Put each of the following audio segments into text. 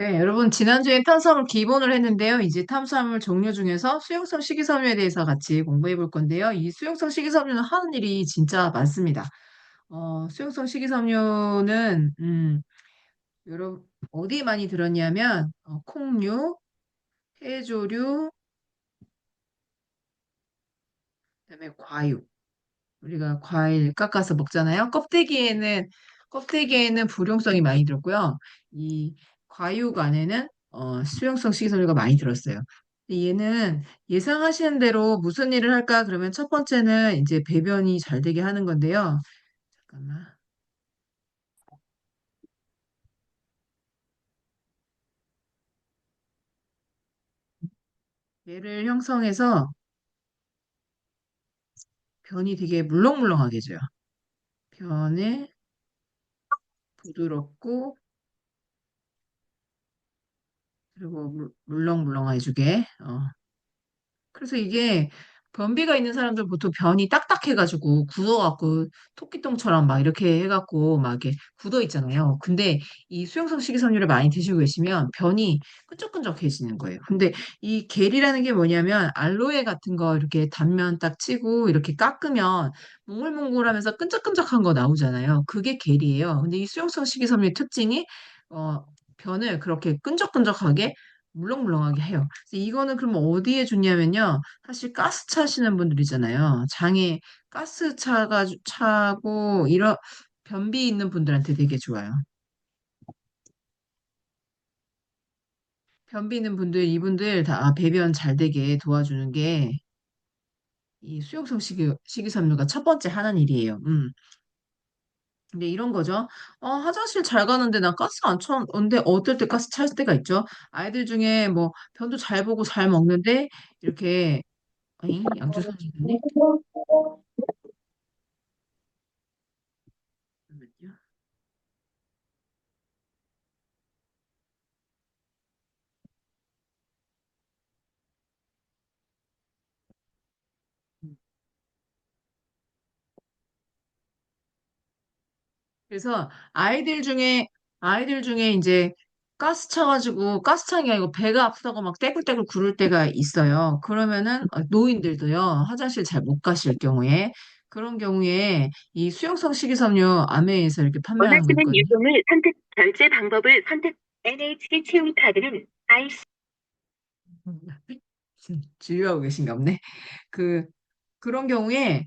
네, 여러분, 지난주에 탄수화물 기본을 했는데요. 이제 탄수화물 종류 중에서 수용성 식이섬유에 대해서 같이 공부해 볼 건데요. 이 수용성 식이섬유는 하는 일이 진짜 많습니다. 수용성 식이섬유는, 여러분, 어디에 많이 들었냐면, 콩류, 해조류, 그다음에 과육. 우리가 과일 깎아서 먹잖아요. 껍데기에는 불용성이 많이 들었고요. 이 과육 안에는 수용성 식이섬유가 많이 들었어요. 근데 얘는 예상하시는 대로 무슨 일을 할까? 그러면 첫 번째는 이제 배변이 잘 되게 하는 건데요. 잠깐만. 얘를 형성해서 변이 되게 물렁물렁하게 해줘요. 변을 부드럽고 그리고 물렁물렁 해주게. 그래서 이게 변비가 있는 사람들 보통 변이 딱딱해가지고 굳어갖고 토끼똥처럼 막 이렇게 해갖고 막 이렇게 굳어 있잖아요. 근데 이 수용성 식이섬유를 많이 드시고 계시면 변이 끈적끈적해지는 거예요. 근데 이 겔이라는 게 뭐냐면 알로에 같은 거 이렇게 단면 딱 치고 이렇게 깎으면 몽글몽글하면서 끈적끈적한 거 나오잖아요. 그게 겔이에요. 근데 이 수용성 식이섬유의 특징이 어, 변을 그렇게 끈적끈적하게 물렁물렁하게 해요. 그래서 이거는 그럼 어디에 좋냐면요. 사실 가스 차시는 분들이잖아요. 장에 가스 차고 이런 변비 있는 분들한테 되게 좋아요. 변비 있는 분들 이분들 다 배변 잘 되게 도와주는 게 이 수용성 식이섬유가 첫 번째 하는 일이에요. 근데 이런 거죠. 화장실 잘 가는데 나 가스 안 쳤는데 어떨 때 가스 찰 때가 있죠. 아이들 중에 뭐 변도 잘 보고 잘 먹는데 이렇게 양주 선생님 잠깐만요. 그래서 아이들 중에 이제 가스 차가지고 가스 찬 게 아니고 배가 아프다고 막 떼굴떼굴 구를 때가 있어요. 그러면은 노인들도요 화장실 잘 못 가실 경우에 그런 경우에 이 수용성 식이섬유 아메에서 이렇게 판매하는 거 원하시는 있거든요. 유동을 선택, 결제 방법을 선택. NH 체험카드는 IC 진료하고 계신가 보네. 그 그런 경우에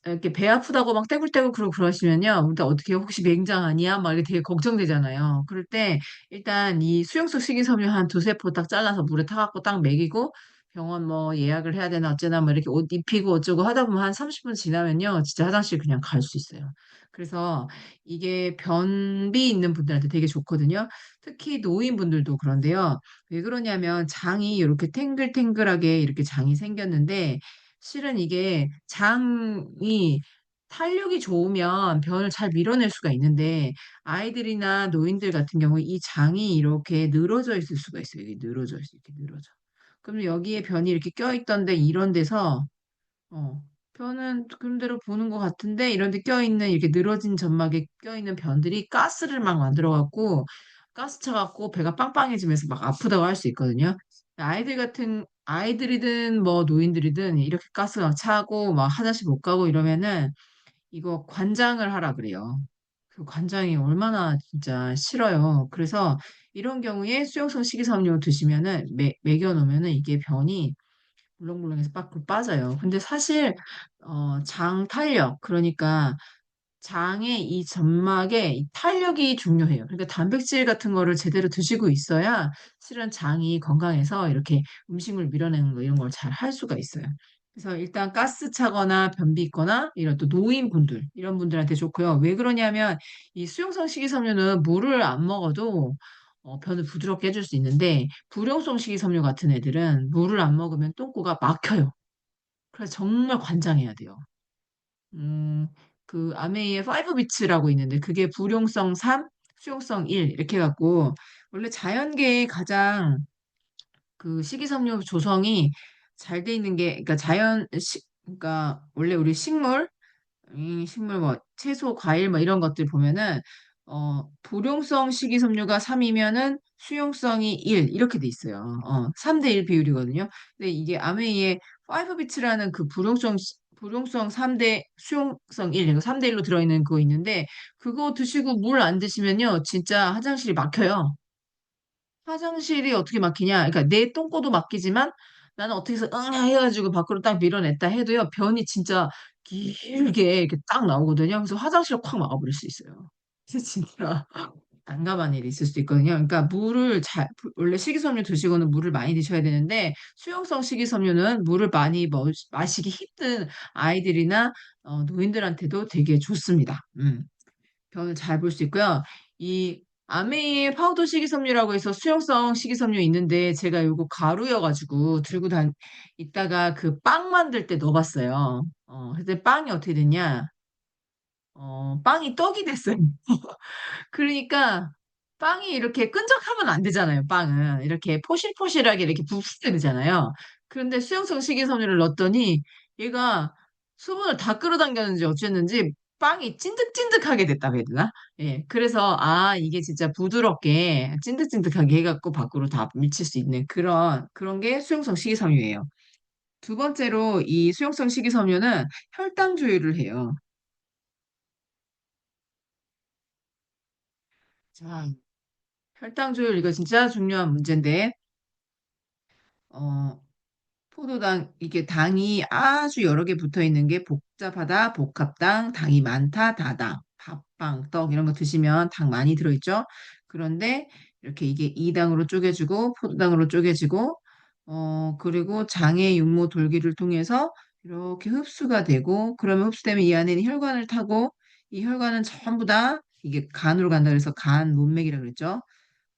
이렇게 배 아프다고 막 떼굴떼굴 그러시면요. 일단 어떻게 혹시 맹장아니야? 막 이렇게 되게 걱정되잖아요. 그럴 때 일단 이 수용성 식이섬유 한 두세 포 딱 잘라서 물에 타갖고 딱 먹이고 병원 뭐 예약을 해야 되나 어쩌나 뭐 이렇게 옷 입히고 어쩌고 하다 보면 한 30분 지나면요. 진짜 화장실 그냥 갈 수 있어요. 그래서 이게 변비 있는 분들한테 되게 좋거든요. 특히 노인분들도 그런데요. 왜 그러냐면 장이 이렇게 탱글탱글하게 이렇게 장이 생겼는데 실은 이게 장이 탄력이 좋으면 변을 잘 밀어낼 수가 있는데 아이들이나 노인들 같은 경우 이 장이 이렇게 늘어져 있을 수가 있어요. 이게 늘어져 있어. 이렇게 늘어져. 그럼 여기에 변이 이렇게 껴있던데 이런 데서 어, 변은 그런 대로 보는 것 같은데 이런 데 껴있는 이렇게 늘어진 점막에 껴있는 변들이 가스를 막 만들어갖고 가스 차갖고 배가 빵빵해지면서 막 아프다고 할 수 있거든요. 아이들이든 뭐 노인들이든 이렇게 가스가 차고 막 화장실 못 가고 이러면은 이거 관장을 하라 그래요. 그 관장이 얼마나 진짜 싫어요. 그래서 이런 경우에 수용성 식이섬유 드시면은 먹여놓으면은 이게 변이 물렁물렁해서 밖으로 빠져요. 근데 사실 장 탄력 그러니까 장의 이 점막의 이 탄력이 중요해요. 그러니까 단백질 같은 거를 제대로 드시고 있어야 실은 장이 건강해서 이렇게 음식물 밀어내는 거 이런 걸 잘 할 수가 있어요. 그래서 일단 가스 차거나 변비 있거나 이런 또 노인분들 이런 분들한테 좋고요. 왜 그러냐면 이 수용성 식이섬유는 물을 안 먹어도 변을 부드럽게 해줄 수 있는데 불용성 식이섬유 같은 애들은 물을 안 먹으면 똥꼬가 막혀요. 그래서 정말 관장해야 돼요. 음, 그 아메이의 5비츠라고 있는데 그게 불용성 3, 수용성 1 이렇게 해갖고 원래 자연계에 가장 그 식이섬유 조성이 잘 돼 있는 게 그러니까 그러니까 원래 우리 식물 뭐 채소, 과일 뭐 이런 것들 보면은 불용성 식이섬유가 3이면은 수용성이 1 이렇게 돼 있어요. 3대 1 비율이거든요. 근데 이게 아메이에 5비트라는 그 불용성 3대 수용성 1, 이거 3대 1로 들어있는 그거 있는데 그거 드시고 물 안 드시면요. 진짜 화장실이 막혀요. 화장실이 어떻게 막히냐? 그러니까 내 똥꼬도 막히지만 나는 어떻게 해서 응 해가지고 밖으로 딱 밀어냈다 해도요. 변이 진짜 길게 이렇게 딱 나오거든요. 그래서 화장실을 콱 막아버릴 수 있어요. 그래서 진짜 난감한 일이 있을 수 있거든요. 그러니까 원래 식이섬유 드시고는 물을 많이 드셔야 되는데 수용성 식이섬유는 물을 많이 마시기 힘든 아이들이나 노인들한테도 되게 좋습니다. 변을 잘 볼 수 있고요. 이 아메이의 파우더 식이섬유라고 해서 수용성 식이섬유 있는데 제가 요거 가루여가지고 들고 있다가 그 빵 만들 때 넣어봤어요. 근데 빵이 어떻게 됐냐? 빵이 떡이 됐어요. 그러니까 빵이 이렇게 끈적하면 안 되잖아요, 빵은. 이렇게 포실포실하게 이렇게 부풀게 되잖아요. 그런데 수용성 식이섬유를 넣었더니 얘가 수분을 다 끌어당겼는지 어쨌는지 빵이 찐득찐득하게 됐다고 해야 되나? 예. 그래서 이게 진짜 부드럽게 찐득찐득하게 해갖고 밖으로 다 미칠 수 있는 그런 게 수용성 식이섬유예요. 두 번째로 이 수용성 식이섬유는 혈당 조율을 해요. 자, 혈당 조율 이거 진짜 중요한 문제인데 어, 포도당, 이게 당이 아주 여러 개 붙어 있는 게 복잡하다, 복합당, 당이 많다, 다당, 밥빵, 떡 이런 거 드시면 당 많이 들어있죠? 그런데 이렇게 이게 2당으로 쪼개지고, 포도당으로 쪼개지고, 그리고 장의 육모 돌기를 통해서 이렇게 흡수가 되고, 그러면 흡수되면 이 안에 있는 혈관을 타고, 이 혈관은 전부 다 이게 간으로 간다 그래서 간 문맥이라고 그랬죠?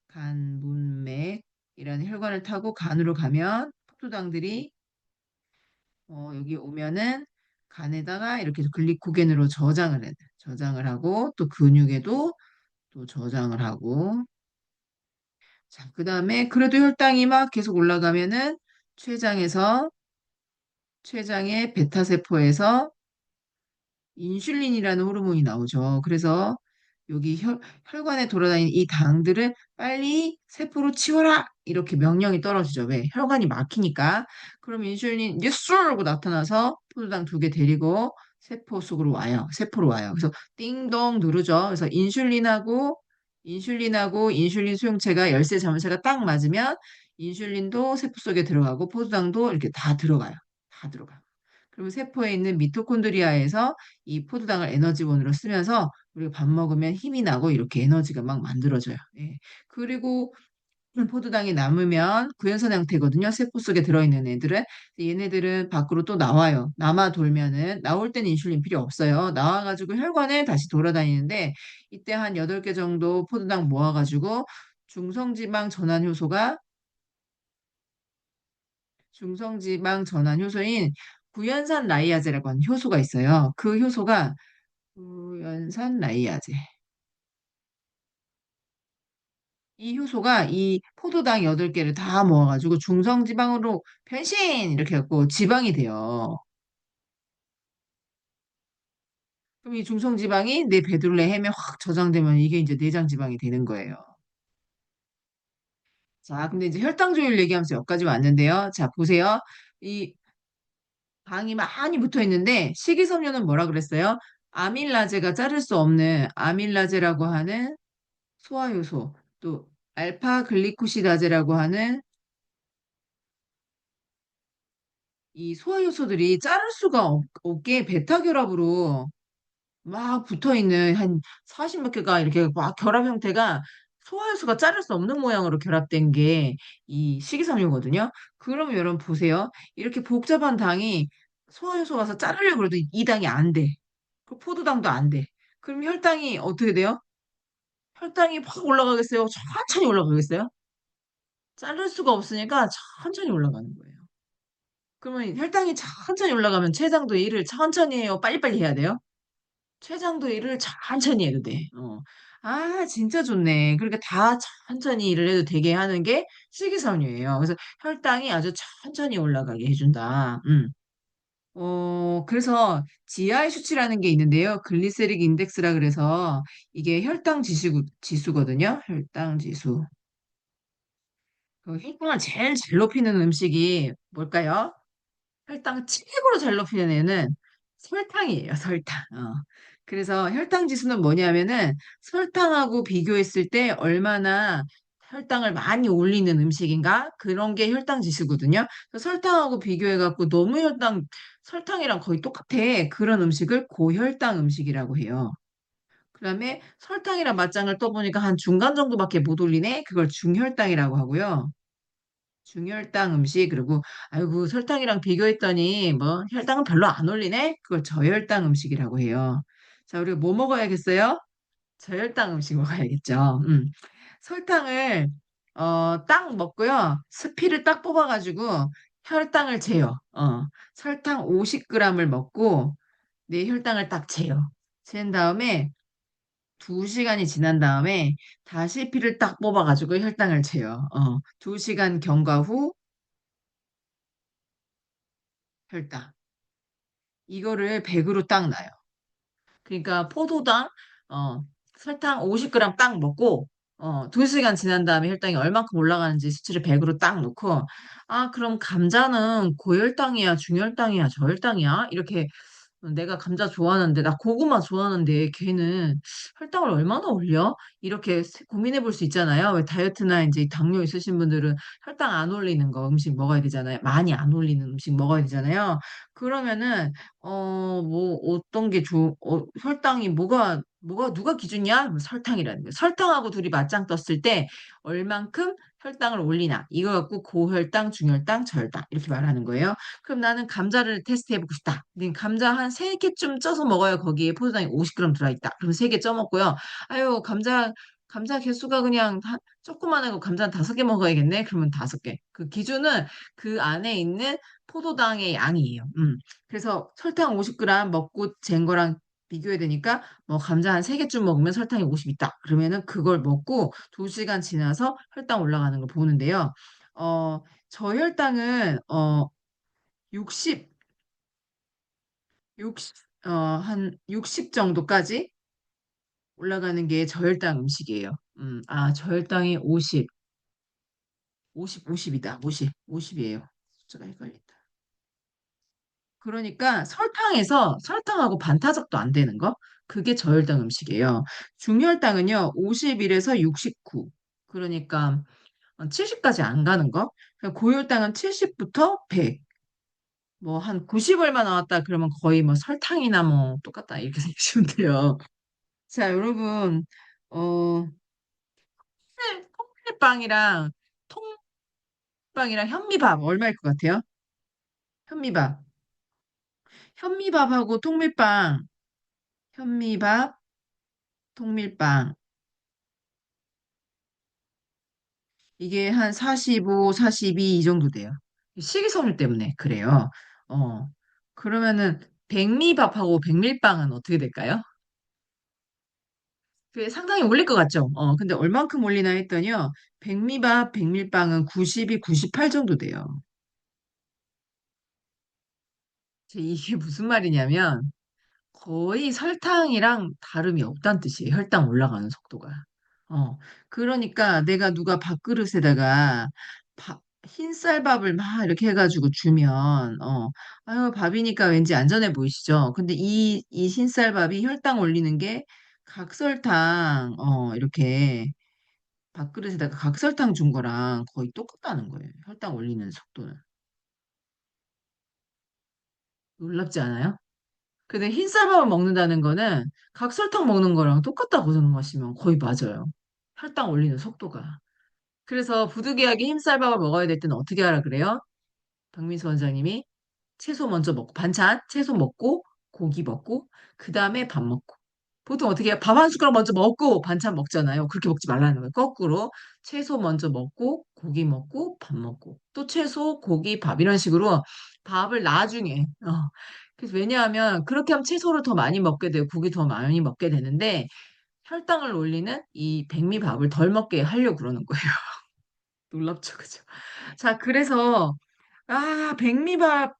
간 문맥이라는 혈관을 타고 간으로 가면 포도당들이 여기 오면은 간에다가 이렇게 글리코겐으로 저장을 하고 또 근육에도 또 저장을 하고 자, 그다음에 그래도 혈당이 막 계속 올라가면은 췌장에서 췌장의 베타세포에서 인슐린이라는 호르몬이 나오죠. 그래서 여기 혈관에 돌아다니는 이 당들을 빨리 세포로 치워라! 이렇게 명령이 떨어지죠. 왜? 혈관이 막히니까. 그럼 인슐린, 예스! 하고 나타나서 포도당 2개 데리고 세포 속으로 와요. 세포로 와요. 그래서 띵동 누르죠. 그래서 인슐린하고 인슐린 수용체가 열쇠 자물쇠가 딱 맞으면 인슐린도 세포 속에 들어가고 포도당도 이렇게 다 들어가요. 다 들어가요. 그리고 세포에 있는 미토콘드리아에서 이 포도당을 에너지원으로 쓰면서 우리가 밥 먹으면 힘이 나고 이렇게 에너지가 막 만들어져요. 예. 그리고 포도당이 남으면 구연산 형태거든요. 세포 속에 들어있는 애들은. 얘네들은 밖으로 또 나와요. 남아 돌면은, 나올 때는 인슐린 필요 없어요. 나와가지고 혈관에 다시 돌아다니는데, 이때 한 8개 정도 포도당 모아가지고 중성지방 전환 효소인 구연산 라이아제라고 하는 효소가 있어요. 그 효소가 구연산 라이아제. 이 효소가 이 포도당 8개를 다 모아가지고 중성지방으로 변신! 이렇게 해갖고 지방이 돼요. 그럼 이 중성지방이 내 배둘레 햄에 확 저장되면 이게 이제 내장지방이 되는 거예요. 자, 근데 이제 혈당 조율 얘기하면서 여기까지 왔는데요. 자, 보세요. 이 당이 많이 붙어 있는데 식이섬유는 뭐라 그랬어요? 아밀라제가 자를 수 없는 아밀라제라고 하는 소화효소, 또 알파 글리코시다제라고 하는 이 소화효소들이 자를 수가 없게 베타 결합으로 막 붙어 있는 한 40몇 개가 이렇게 막 결합 형태가 소화효소가 자를 수 없는 모양으로 결합된 게 이 식이섬유거든요. 그럼 여러분 보세요. 이렇게 복잡한 당이 소화효소 가서 자르려고 그래도 이 당이 안 돼. 그 포도당도 안 돼. 그럼 혈당이 어떻게 돼요? 혈당이 확 올라가겠어요? 천천히 올라가겠어요? 자를 수가 없으니까 천천히 올라가는 거예요. 그러면 혈당이 천천히 올라가면 췌장도 일을 천천히 해요? 빨리빨리 해야 돼요? 췌장도 일을 천천히 해도 돼. 진짜 좋네. 그러니까 다 천천히 일을 해도 되게 하는 게 식이섬유예요. 그래서 혈당이 아주 천천히 올라가게 해준다. 그래서 GI 수치라는 게 있는데요. 글리세릭 인덱스라 그래서 이게 지수거든요. 혈당 지수. 그 혈당을 제일 잘 높이는 음식이 뭘까요? 혈당 최고로 잘 높이는 애는 설탕이에요, 설탕. 그래서 혈당 지수는 뭐냐면은 설탕하고 비교했을 때 얼마나 혈당을 많이 올리는 음식인가? 그런 게 혈당 지수거든요. 그래서 설탕하고 비교해갖고 너무 설탕이랑 거의 똑같아. 그런 음식을 고혈당 음식이라고 해요. 그다음에 설탕이랑 맞짱을 떠보니까 한 중간 정도밖에 못 올리네? 그걸 중혈당이라고 하고요. 중혈당 음식 그리고 아이고 설탕이랑 비교했더니 뭐 혈당은 별로 안 올리네? 그걸 저혈당 음식이라고 해요. 자, 우리가 뭐 먹어야겠어요? 저혈당 음식 먹어야겠죠. 설탕을 딱 먹고요. 스피를 딱 뽑아가지고 혈당을 재요. 설탕 50g을 먹고 내 혈당을 딱 재요. 재는 다음에 2시간이 지난 다음에 다시 피를 딱 뽑아가지고 혈당을 재요. 2시간 경과 후 혈당. 이거를 100으로 딱 놔요. 그러니까 포도당 어, 설탕 50g 딱 먹고 2시간 지난 다음에 혈당이 얼만큼 올라가는지 수치를 100으로 딱 놓고 아, 그럼 감자는 고혈당이야, 중혈당이야, 저혈당이야? 이렇게 내가 감자 좋아하는데, 나 고구마 좋아하는데, 걔는 혈당을 얼마나 올려? 이렇게 고민해 볼 수 있잖아요. 왜 다이어트나 이제 당뇨 있으신 분들은 혈당 안 올리는 거 음식 먹어야 되잖아요. 많이 안 올리는 음식 먹어야 되잖아요. 그러면은, 뭐, 어떤 게 혈당이 누가 기준이야? 뭐 설탕이라는 거. 설탕하고 둘이 맞짱 떴을 때, 얼만큼 혈당을 올리나. 이거 갖고 고혈당, 중혈당, 저혈당. 이렇게 말하는 거예요. 그럼 나는 감자를 테스트해보고 싶다. 근데 감자 한 3개쯤 쪄서 먹어요. 거기에 포도당이 50g 들어있다. 그럼 3개 쪄 먹고요. 아유, 감자 개수가 그냥 조그만한 거 감자 한 5개 먹어야겠네. 그러면 5개. 그 기준은 그 안에 있는 포도당의 양이에요. 그래서 설탕 50g 먹고 잰 거랑 비교해야 되니까 뭐 감자 한 3개쯤 먹으면 설탕이 50 있다. 그러면은 그걸 먹고 2시간 지나서 혈당 올라가는 걸 보는데요. 저혈당은 60, 60, 한 60 정도까지 올라가는 게 저혈당 음식이에요. 저혈당이 50이다. 50이에요. 숫자가 헷갈린다. 그러니까 설탕하고 반타작도 안 되는 거? 그게 저혈당 음식이에요. 중혈당은요, 51에서 69. 그러니까 70까지 안 가는 거? 고혈당은 70부터 100. 뭐 한 90 얼마 나왔다 그러면 거의 뭐 설탕이나 뭐 똑같다 이렇게 생각하시면 돼요. 자, 여러분, 어, 통밀빵이랑 통빵이랑 현미밥 얼마일 것 같아요? 현미밥. 현미밥하고 통밀빵, 현미밥, 통밀빵. 이게 한 45, 42 이 정도 돼요. 식이섬유 때문에 그래요. 어, 그러면은 백미밥하고 백밀빵은 어떻게 될까요? 그게 상당히 올릴 것 같죠? 근데 얼만큼 올리나 했더니요. 백미밥, 백밀빵은 92, 98 정도 돼요. 이게 무슨 말이냐면 거의 설탕이랑 다름이 없다는 뜻이에요. 혈당 올라가는 속도가. 그러니까 내가 누가 밥그릇에다가 흰쌀밥을 막 이렇게 해가지고 주면, 아유, 밥이니까 왠지 안전해 보이시죠? 근데 이 흰쌀밥이 혈당 올리는 게 각설탕, 이렇게 밥그릇에다가 각설탕 준 거랑 거의 똑같다는 거예요. 혈당 올리는 속도는. 놀랍지 않아요? 근데 흰쌀밥을 먹는다는 거는 각설탕 먹는 거랑 똑같다고 생각하시면 거의 맞아요. 혈당 올리는 속도가. 그래서 부득이하게 흰쌀밥을 먹어야 될 때는 어떻게 하라 그래요? 박민수 원장님이 채소 먼저 먹고, 반찬, 채소 먹고, 고기 먹고, 그 다음에 밥 먹고. 보통 어떻게 해요? 밥 한 숟가락 먼저 먹고 반찬 먹잖아요. 그렇게 먹지 말라는 거예요. 거꾸로 채소 먼저 먹고, 고기 먹고, 밥 먹고. 또 채소, 고기, 밥 이런 식으로 밥을 나중에. 그래서 왜냐하면 그렇게 하면 채소를 더 많이 먹게 되고 고기 더 많이 먹게 되는데 혈당을 올리는 이 백미밥을 덜 먹게 하려고 그러는 거예요. 놀랍죠, 그죠? 자, 그래서 백미밥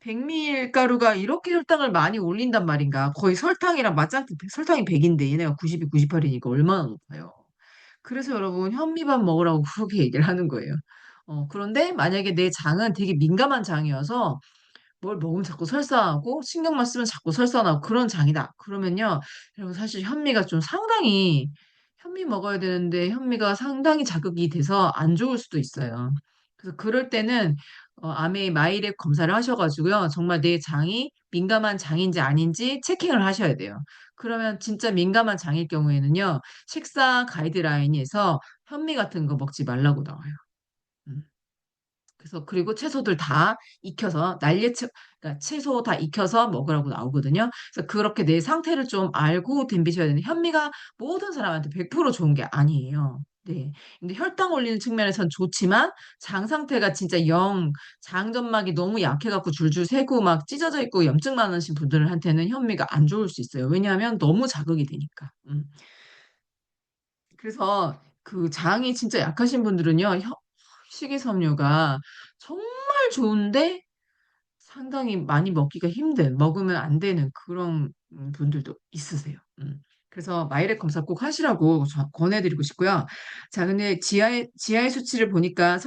백밀가루가 이렇게 혈당을 많이 올린단 말인가? 거의 설탕이랑 맞짱뜨, 설탕이 100인데 얘네가 92, 98이니까 얼마나 높아요. 그래서 여러분 현미밥 먹으라고 그렇게 얘기를 하는 거예요. 그런데 만약에 내 장은 되게 민감한 장이어서 뭘 먹으면 자꾸 설사하고 신경만 쓰면 자꾸 설사나고 그런 장이다. 그러면요, 여러분 사실 현미가 좀 상당히 현미 먹어야 되는데 현미가 상당히 자극이 돼서 안 좋을 수도 있어요. 그래서 그럴 때는 암의 마이랩 검사를 하셔가지고요, 정말 내 장이 민감한 장인지 아닌지 체킹을 하셔야 돼요. 그러면 진짜 민감한 장일 경우에는요, 식사 가이드라인에서 현미 같은 거 먹지 말라고 나와요. 음. 그래서 그리고 채소들 다 익혀서 그러니까 채소 다 익혀서 먹으라고 나오거든요. 그래서 그렇게 내 상태를 좀 알고 덤비셔야 되는 현미가 모든 사람한테 100% 좋은 게 아니에요. 네. 근데 혈당 올리는 측면에선 좋지만 장 상태가 진짜 장점막이 너무 약해갖고 줄줄 새고 막 찢어져 있고 염증 많으신 분들한테는 현미가 안 좋을 수 있어요. 왜냐하면 너무 자극이 되니까. 그래서 그 장이 진짜 약하신 분들은요, 식이섬유가 정말 좋은데 상당히 많이 먹기가 먹으면 안 되는 그런 분들도 있으세요. 그래서 마이렉 검사 꼭 하시라고 권해드리고 싶고요. 자, 근데 지하의 수치를 보니까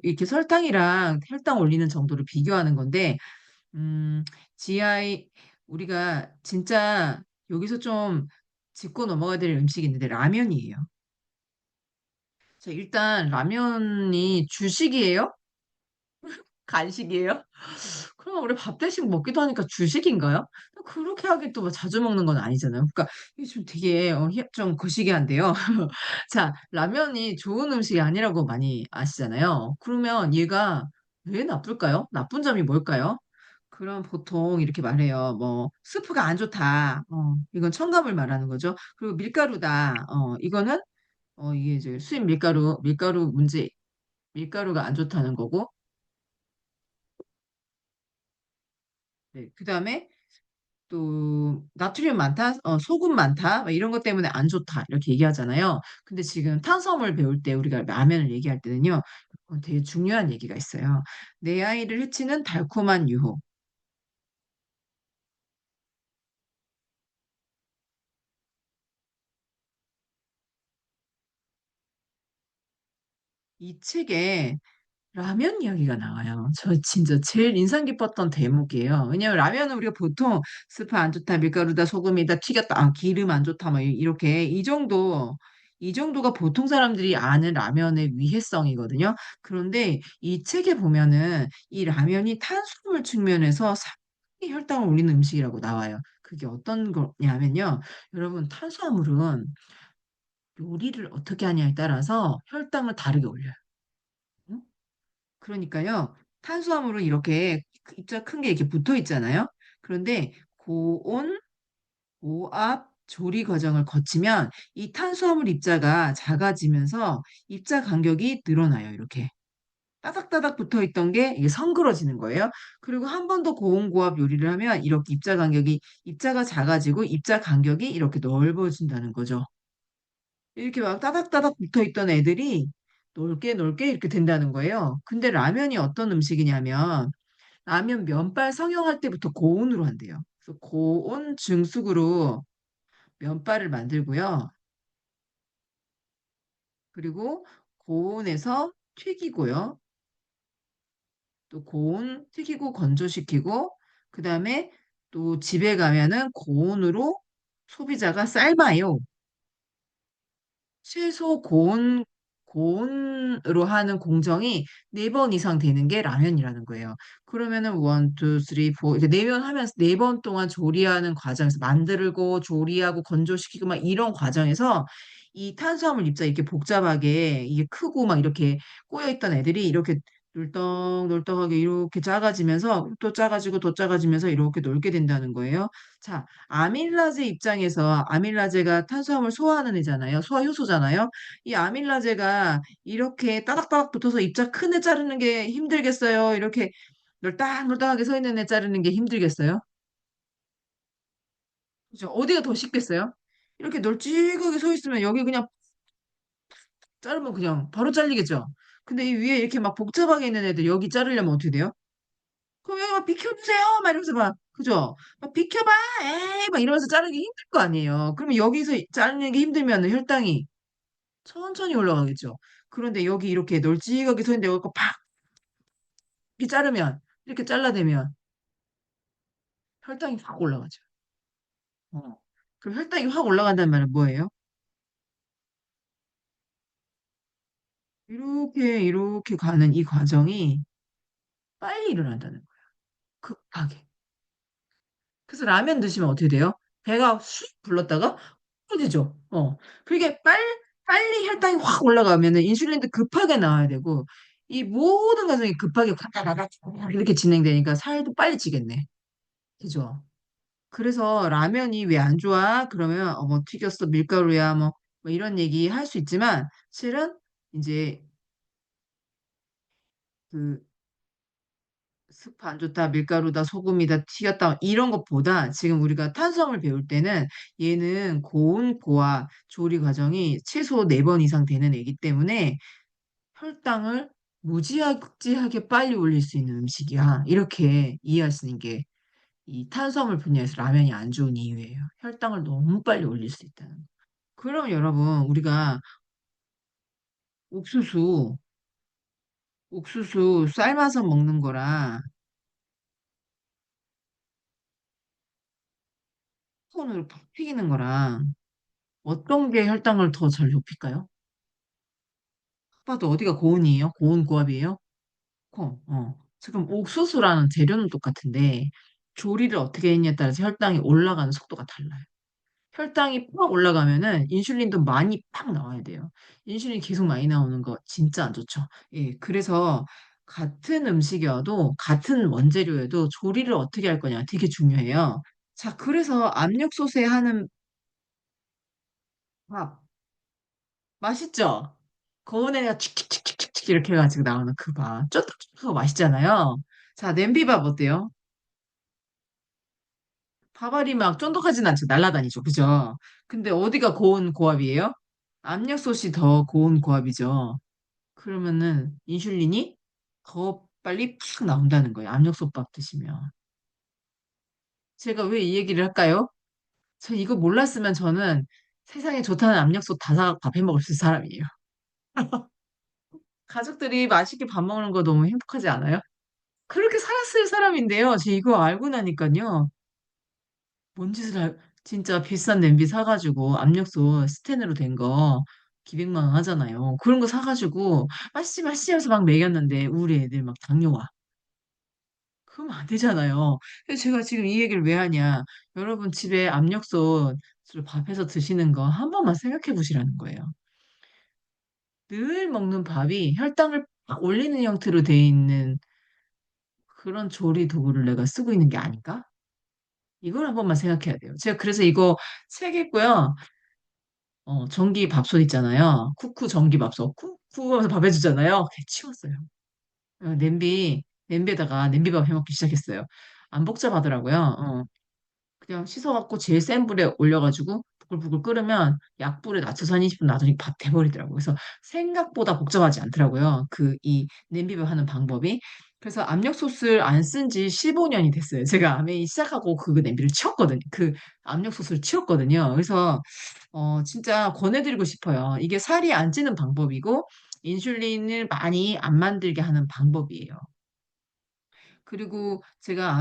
이렇게 설탕이랑 혈당 올리는 정도를 비교하는 건데, GI, 우리가 진짜 여기서 좀 짚고 넘어가야 될 음식이 있는데 라면이에요. 자, 일단 라면이 주식이에요? 간식이에요? 그럼 우리 밥 대신 먹기도 하니까 주식인가요? 그렇게 하긴 또뭐 자주 먹는 건 아니잖아요. 그러니까 이게 좀 되게 좀 거시기한데요. 자, 라면이 좋은 음식이 아니라고 많이 아시잖아요. 그러면 얘가 왜 나쁠까요? 나쁜 점이 뭘까요? 그럼 보통 이렇게 말해요. 뭐 스프가 안 좋다. 이건 첨가물 말하는 거죠. 그리고 밀가루다. 이거는 이게 이제 수입 밀가루 문제, 밀가루가 안 좋다는 거고. 네, 그다음에 또 나트륨 많다, 소금 많다, 막 이런 것 때문에 안 좋다 이렇게 얘기하잖아요. 근데 지금 탄수화물 배울 때 우리가 라면을 얘기할 때는요, 되게 중요한 얘기가 있어요. 내 아이를 해치는 달콤한 유혹. 이 책에 라면 이야기가 나와요. 저 진짜 제일 인상 깊었던 대목이에요. 왜냐면 라면은 우리가 보통 스프 안 좋다, 밀가루다, 소금이다, 튀겼다, 기름 안 좋다, 막 이렇게 이 정도가 보통 사람들이 아는 라면의 위해성이거든요. 그런데 이 책에 보면은 이 라면이 탄수화물 측면에서 상당히 혈당을 올리는 음식이라고 나와요. 그게 어떤 거냐면요. 여러분, 탄수화물은 요리를 어떻게 하냐에 따라서 혈당을 다르게 올려요. 응? 그러니까요, 탄수화물은 이렇게 입자 큰 게 이렇게 붙어 있잖아요. 그런데 고온, 고압, 조리 과정을 거치면 이 탄수화물 입자가 작아지면서 입자 간격이 늘어나요. 이렇게. 따닥따닥 붙어 있던 게 이게 성그러지는 거예요. 그리고 한 번 더 고온 고압 요리를 하면 이렇게 입자가 작아지고 입자 간격이 이렇게 넓어진다는 거죠. 이렇게 막 따닥따닥 붙어 있던 애들이 넓게 넓게 이렇게 된다는 거예요. 근데 라면이 어떤 음식이냐면 라면 면발 성형할 때부터 고온으로 한대요. 그래서 고온 증숙으로 면발을 만들고요. 그리고 고온에서 튀기고요. 또 고온 튀기고 건조시키고 그다음에 또 집에 가면은 고온으로 소비자가 삶아요. 최소 고온으로 하는 공정이 4번 이상 되는 게 라면이라는 거예요. 그러면은 1, 2, 3, 4 이렇게 4번 하면서 4번 동안 조리하는 과정에서 만들고 조리하고 건조시키고 막 이런 과정에서 이 탄수화물 입자 이렇게 복잡하게 이게 크고 막 이렇게 꼬여있던 애들이 이렇게 놀떡놀떡하게 이렇게 작아지면서 또 작아지고 더 작아지면서 이렇게 놀게 된다는 거예요. 자, 아밀라제 입장에서 아밀라제가 탄수화물 소화하는 애잖아요. 소화 효소잖아요. 이 아밀라제가 이렇게 따닥따닥 붙어서 입자 큰 애 자르는 게 힘들겠어요. 이렇게 널딱널딱하게 서 있는 애 자르는 게 힘들겠어요. 그죠? 어디가 더 쉽겠어요? 이렇게 널찍하게 서 있으면 여기 그냥 자르면 그냥 바로 잘리겠죠. 근데 이 위에 이렇게 막 복잡하게 있는 애들 여기 자르려면 어떻게 돼요? 그럼 막 비켜주세요. 막 이러면서 막, 그죠? 막 비켜봐! 에이! 막 이러면서 자르기 힘들 거 아니에요. 그러면 여기서 자르는 게 힘들면 혈당이 천천히 올라가겠죠. 그런데 여기 이렇게 널찍하게 서 있는데 이거 팍! 이렇게 자르면, 이렇게 잘라대면 혈당이 확 올라가죠. 어. 그럼 혈당이 확 올라간다는 말은 뭐예요? 이렇게 가는 이 과정이 빨리 일어난다는 거예요. 급하게. 그래서 라면 드시면 어떻게 돼요? 배가 쑥 불렀다가 터지죠. 그게 빨리 혈당이 확 올라가면은 인슐린도 급하게 나와야 되고, 이 모든 과정이 급하게 과다다다 이렇게 진행되니까 살도 빨리 찌겠네. 그죠? 그래서 라면이 왜 안 좋아? 그러면 뭐 튀겼어 밀가루야 뭐 이런 얘기 할 수 있지만 실은 이제 그 스프 안 좋다, 밀가루다, 소금이다, 튀겼다, 이런 것보다 지금 우리가 탄수화물 배울 때는 얘는 고온, 고와 조리 과정이 최소 4번 이상 되는 애기 때문에 혈당을 무지하게 빨리 올릴 수 있는 음식이야. 이렇게 이해하시는 게 이 탄수화물 분야에서 라면이 안 좋은 이유예요. 혈당을 너무 빨리 올릴 수 있다는 거. 그럼 여러분, 우리가 옥수수, 옥수수 삶아서 먹는 거랑 콘으로 푹 튀기는 거랑 어떤 게 혈당을 더 잘 높일까요? 봐도 어디가 고온이에요? 고온 고압이에요? 지금 옥수수라는 재료는 똑같은데 조리를 어떻게 했냐에 따라서 혈당이 올라가는 속도가 달라요. 혈당이 팍 올라가면은 인슐린도 많이 팍 나와야 돼요. 인슐린 계속 많이 나오는 거 진짜 안 좋죠. 예, 그래서 같은 음식이어도 같은 원재료여도 조리를 어떻게 할 거냐 되게 중요해요. 자, 그래서 압력솥에 하는 밥 맛있죠? 거운에가 칙칙칙칙칙 이렇게 해가지고 나오는 그 밥. 쫀득쫀득하고 맛있잖아요. 자, 냄비밥 어때요? 밥알이 막 쫀득하진 않죠. 날라다니죠. 그죠? 근데 어디가 고온 고압이에요? 압력솥이 더 고온 고압이죠. 그러면은 인슐린이 더 빨리 팍 나온다는 거예요. 압력솥밥 드시면. 제가 왜 이 얘기를 할까요? 저 이거 몰랐으면 저는 세상에 좋다는 압력솥 다 사 밥 해 먹을 수 있는 사람이에요. 가족들이 맛있게 밥 먹는 거 너무 행복하지 않아요? 그렇게 살았을 사람인데요. 저 이거 알고 나니까요. 뭔 짓을 진짜 비싼 냄비 사가지고 압력솥 스텐으로 된 거 기백만 원 하잖아요. 그런 거 사가지고 맛있지 하면서 막 먹였는데 우리 애들 막 당뇨 와. 그러면 안 되잖아요. 그래서 제가 지금 이 얘기를 왜 하냐. 여러분 집에 압력솥으로 밥해서 드시는 거 한 번만 생각해 보시라는 거예요. 늘 먹는 밥이 혈당을 막 올리는 형태로 돼 있는 그런 조리 도구를 내가 쓰고 있는 게 아닌가? 이걸 한 번만 생각해야 돼요. 제가 그래서 이거 책 읽고요. 전기 밥솥 있잖아요. 쿠쿠 전기 밥솥. 쿡쿡 하면서 밥 해주잖아요. 그냥 치웠어요. 냄비에다가 냄비밥 해먹기 시작했어요. 안 복잡하더라고요. 그냥 씻어갖고 제일 센 불에 올려가지고 부글부글 끓으면 약불에 낮춰서 한 20분 놔두니 밥 돼버리더라고요. 그래서 생각보다 복잡하지 않더라고요. 이 냄비밥 하는 방법이. 그래서 압력솥을 안 쓴 지 15년이 됐어요. 제가 아메이 시작하고 그 냄비를 치웠거든요. 그 압력솥을 치웠거든요. 그래서 진짜 권해드리고 싶어요. 이게 살이 안 찌는 방법이고 인슐린을 많이 안 만들게 하는 방법이에요. 그리고 제가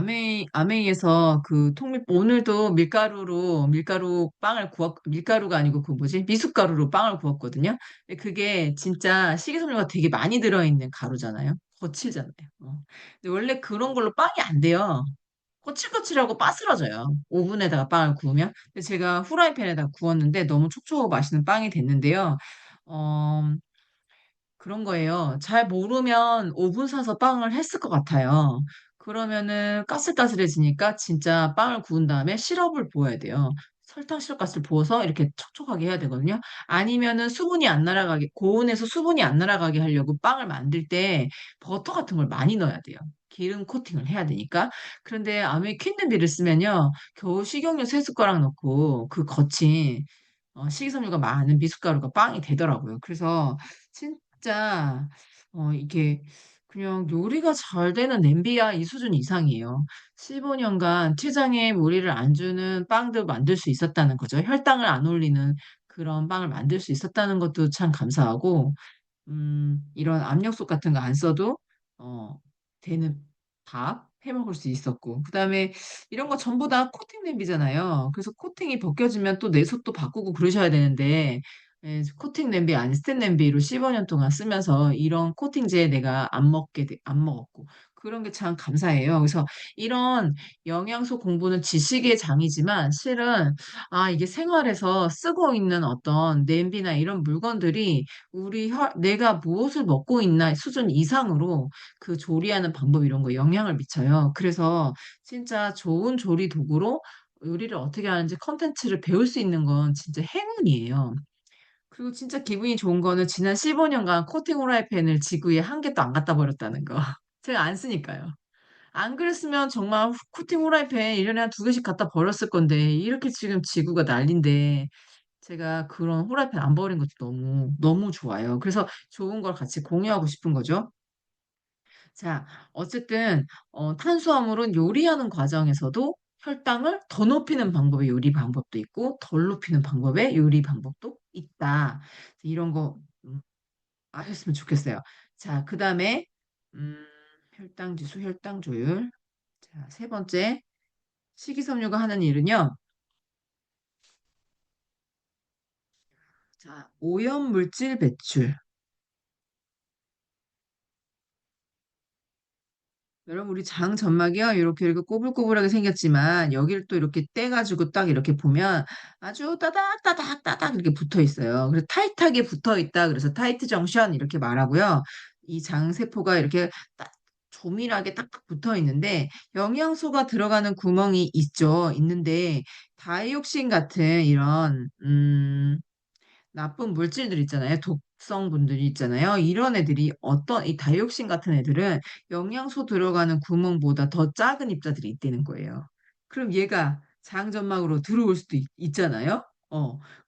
아메이에서 그 오늘도 밀가루 빵을 밀가루가 아니고 그 뭐지? 미숫가루로 빵을 구웠거든요. 근데 그게 진짜 식이섬유가 되게 많이 들어있는 가루잖아요. 거칠잖아요. 근데 원래 그런 걸로 빵이 안 돼요. 거칠거칠하고 바스러져요. 오븐에다가 빵을 구우면. 근데 제가 후라이팬에다 구웠는데 너무 촉촉하고 맛있는 빵이 됐는데요. 어, 그런 거예요. 잘 모르면 오븐 사서 빵을 했을 것 같아요. 그러면은 까슬까슬해지니까 진짜 빵을 구운 다음에 시럽을 부어야 돼요. 설탕 시럽 가스를 부어서 이렇게 촉촉하게 해야 되거든요. 아니면은 수분이 안 날아가게, 고온에서 수분이 안 날아가게 하려고 빵을 만들 때 버터 같은 걸 많이 넣어야 돼요. 기름 코팅을 해야 되니까. 그런데 아메 퀸든비를 쓰면요. 겨우 식용유 3숟가락 넣고 그 거친 식이섬유가 많은 미숫가루가 빵이 되더라고요. 그래서 진짜 이게 그냥 요리가 잘 되는 냄비야 이 수준 이상이에요. 15년간 췌장에 무리를 안 주는 빵도 만들 수 있었다는 거죠. 혈당을 안 올리는 그런 빵을 만들 수 있었다는 것도 참 감사하고, 이런 압력솥 같은 거 안 써도, 어, 되는 밥 해 먹을 수 있었고. 그다음에 이런 거 전부 다 코팅 냄비잖아요. 그래서 코팅이 벗겨지면 또 내솥도 바꾸고 그러셔야 되는데, 코팅 냄비 아닌 스텐 냄비로 15년 동안 쓰면서 이런 코팅제 내가 안 먹었고. 그런 게 참 감사해요. 그래서 이런 영양소 공부는 지식의 장이지만 실은 이게 생활에서 쓰고 있는 어떤 냄비나 이런 물건들이 내가 무엇을 먹고 있나 수준 이상으로 그 조리하는 방법 이런 거 영향을 미쳐요. 그래서 진짜 좋은 조리 도구로 요리를 어떻게 하는지 컨텐츠를 배울 수 있는 건 진짜 행운이에요. 그리고 진짜 기분이 좋은 거는 지난 15년간 코팅 후라이팬을 지구에 한 개도 안 갖다 버렸다는 거. 제가 안 쓰니까요. 안 그랬으면 정말 코팅 후라이팬 1년에 한 두 개씩 갖다 버렸을 건데, 이렇게 지금 지구가 난린데, 제가 그런 후라이팬 안 버린 것도 너무, 너무 좋아요. 그래서 좋은 걸 같이 공유하고 싶은 거죠. 자, 어쨌든, 탄수화물은 요리하는 과정에서도 혈당을 더 높이는 방법의 요리 방법도 있고, 덜 높이는 방법의 요리 방법도 있다. 이런 거, 아셨으면 좋겠어요. 자, 그 다음에, 음, 혈당 지수, 혈당 조율. 자, 세 번째, 식이섬유가 하는 일은요. 자, 오염 물질 배출. 여러분, 우리 장 점막이요. 이렇게 꼬불꼬불하게 생겼지만, 여기를 또 이렇게 떼가지고 딱 이렇게 보면 아주 따닥따닥따닥 이렇게 붙어 있어요. 그래서 타이트하게 붙어 있다. 그래서 타이트 정션 이렇게 말하고요. 이 장세포가 이렇게 딱 조밀하게 딱딱 붙어 있는데, 영양소가 들어가는 구멍이 있죠. 있는데, 다이옥신 같은 이런, 나쁜 물질들 있잖아요. 독성분들이 있잖아요. 이런 애들이 이 다이옥신 같은 애들은 영양소 들어가는 구멍보다 더 작은 입자들이 있다는 거예요. 그럼 얘가 장점막으로 들어올 수도 있잖아요.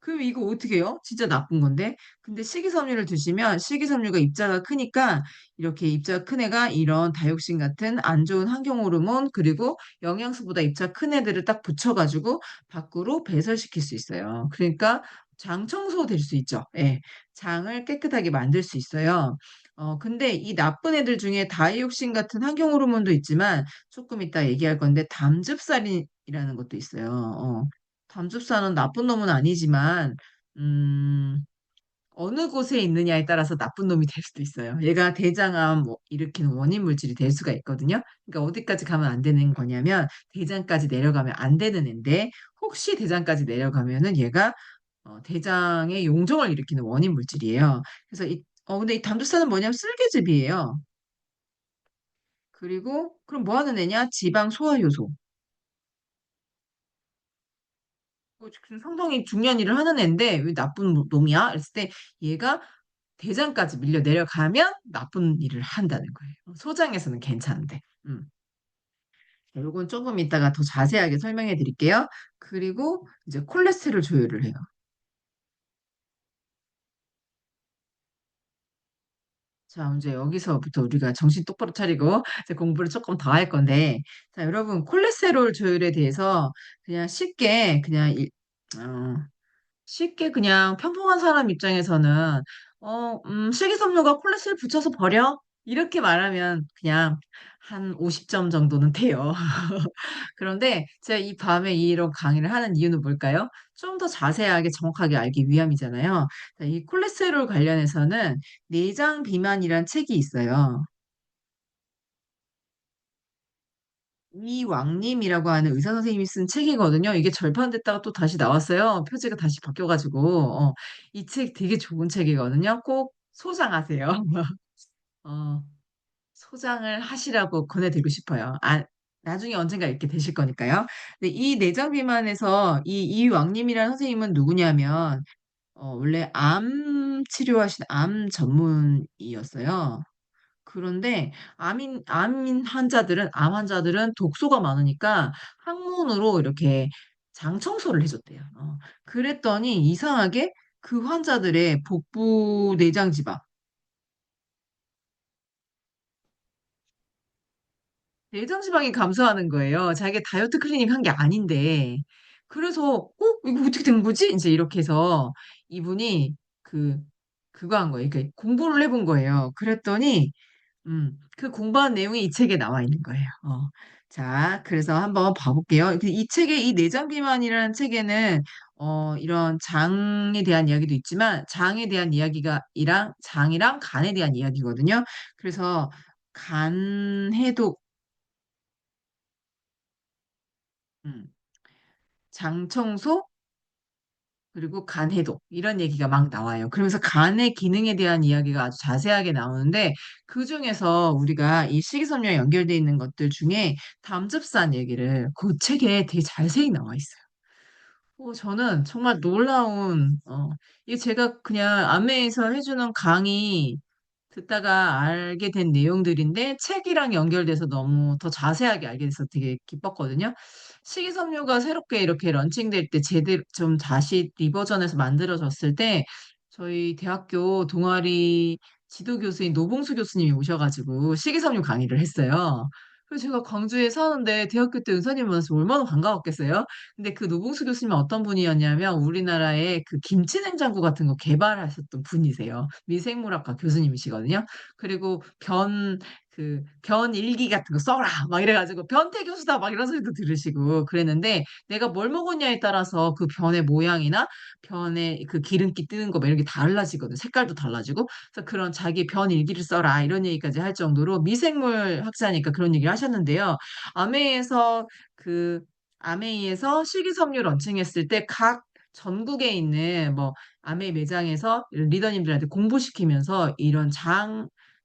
그럼 이거 어떻게 해요? 진짜 나쁜 건데. 근데 식이섬유를 드시면 식이섬유가 입자가 크니까 이렇게 입자가 큰 애가 이런 다이옥신 같은 안 좋은 환경 호르몬 그리고 영양소보다 입자 큰 애들을 딱 붙여가지고 밖으로 배설시킬 수 있어요. 그러니까 장 청소 될 수 있죠. 예. 장을 깨끗하게 만들 수 있어요. 근데 이 나쁜 애들 중에 다이옥신 같은 환경 호르몬도 있지만 조금 이따 얘기할 건데 담즙살이라는 것도 있어요. 담즙살은 나쁜 놈은 아니지만 음, 어느 곳에 있느냐에 따라서 나쁜 놈이 될 수도 있어요. 얘가 대장암 뭐 일으키는 원인 물질이 될 수가 있거든요. 그러니까 어디까지 가면 안 되는 거냐면 대장까지 내려가면 안 되는 앤데 혹시 대장까지 내려가면은 얘가 대장의 용종을 일으키는 원인 물질이에요. 그래서 근데 이 담즙산은 뭐냐면 쓸개즙이에요. 그럼 뭐 하는 애냐? 지방 소화 효소. 지금 상당히 중요한 일을 하는 애인데 왜 나쁜 놈이야? 그랬을 때 얘가 대장까지 밀려 내려가면 나쁜 일을 한다는 거예요. 소장에서는 괜찮은데. 이건 조금 이따가 더 자세하게 설명해 드릴게요. 그리고 이제 콜레스테롤 조율을 해요. 자, 이제 여기서부터 우리가 정신 똑바로 차리고 이제 공부를 조금 더 할 건데, 자, 여러분 콜레스테롤 조율에 대해서 그냥 어, 쉽게 그냥 평범한 사람 입장에서는 식이섬유가 콜레스테롤 붙여서 버려? 이렇게 말하면 그냥 한 50점 정도는 돼요. 그런데 제가 이 밤에 이런 강의를 하는 이유는 뭘까요? 좀 더 자세하게 정확하게 알기 위함이잖아요. 자, 이 콜레스테롤 관련해서는 내장 비만이란 책이 있어요. 이왕님이라고 하는 의사 선생님이 쓴 책이거든요. 이게 절판됐다가 또 다시 나왔어요. 표지가 다시 바뀌어가지고. 이 책 되게 좋은 책이거든요. 꼭 소장하세요. 어, 소장을 하시라고 권해드리고 싶어요. 나중에 언젠가 이렇게 되실 거니까요. 근데 이 내장 비만에서 이 이왕님이라는 선생님은 누구냐면, 원래 암 치료하신 암 전문의였어요. 그런데 암 환자들은 독소가 많으니까 항문으로 이렇게 장 청소를 해줬대요. 그랬더니 이상하게 그 환자들의 복부 내장 지방, 내장지방이 감소하는 거예요. 자기가 다이어트 클리닉 한 게 아닌데. 그래서, 이거 어떻게 된 거지? 이제 이렇게 해서 이분이 그, 그거 한 거예요. 그러니까 공부를 해본 거예요. 그랬더니, 그 공부한 내용이 이 책에 나와 있는 거예요. 자, 그래서 한번 봐볼게요. 이 책의 이 내장 비만이라는 책에는 이런 장에 대한 이야기도 있지만 장에 대한 이야기가 장이랑 간에 대한 이야기거든요. 그래서 간 해독, 음, 장 청소 그리고 간 해독 이런 얘기가 막 나와요. 그러면서 간의 기능에 대한 이야기가 아주 자세하게 나오는데 그 중에서 우리가 이 식이섬유와 연결돼 있는 것들 중에 담즙산 얘기를 그 책에 되게 자세히 나와 있어요. 저는 정말 놀라운, 이게 제가 그냥 아메에서 해주는 강의 듣다가 알게 된 내용들인데 책이랑 연결돼서 너무 더 자세하게 알게 돼서 되게 기뻤거든요. 식이섬유가 새롭게 이렇게 런칭될 때 제대로 좀 다시 리버전에서 만들어졌을 때 저희 대학교 동아리 지도 교수인 노봉수 교수님이 오셔가지고 식이섬유 강의를 했어요. 그래서 제가 광주에 사는데 대학교 때 은사님 만나서 얼마나 반가웠겠어요? 근데 그 노봉수 교수님은 어떤 분이었냐면 우리나라의 그 김치 냉장고 같은 거 개발하셨던 분이세요. 미생물학과 교수님이시거든요. 그리고 변 일기 같은 거 써라! 막 이래가지고 변태 교수다! 막 이런 소리도 들으시고 그랬는데 내가 뭘 먹었냐에 따라서 그 변의 모양이나 변의 그 기름기 뜨는 거 막 이런 게 달라지거든. 색깔도 달라지고. 그래서 그런 자기 변 일기를 써라! 이런 얘기까지 할 정도로 미생물 학자니까 그런 얘기를 하셨는데요. 아메에서 그 아메이에서 식이섬유 런칭했을 때 각 전국에 있는 뭐 아메이 매장에서 리더님들한테 공부시키면서 이런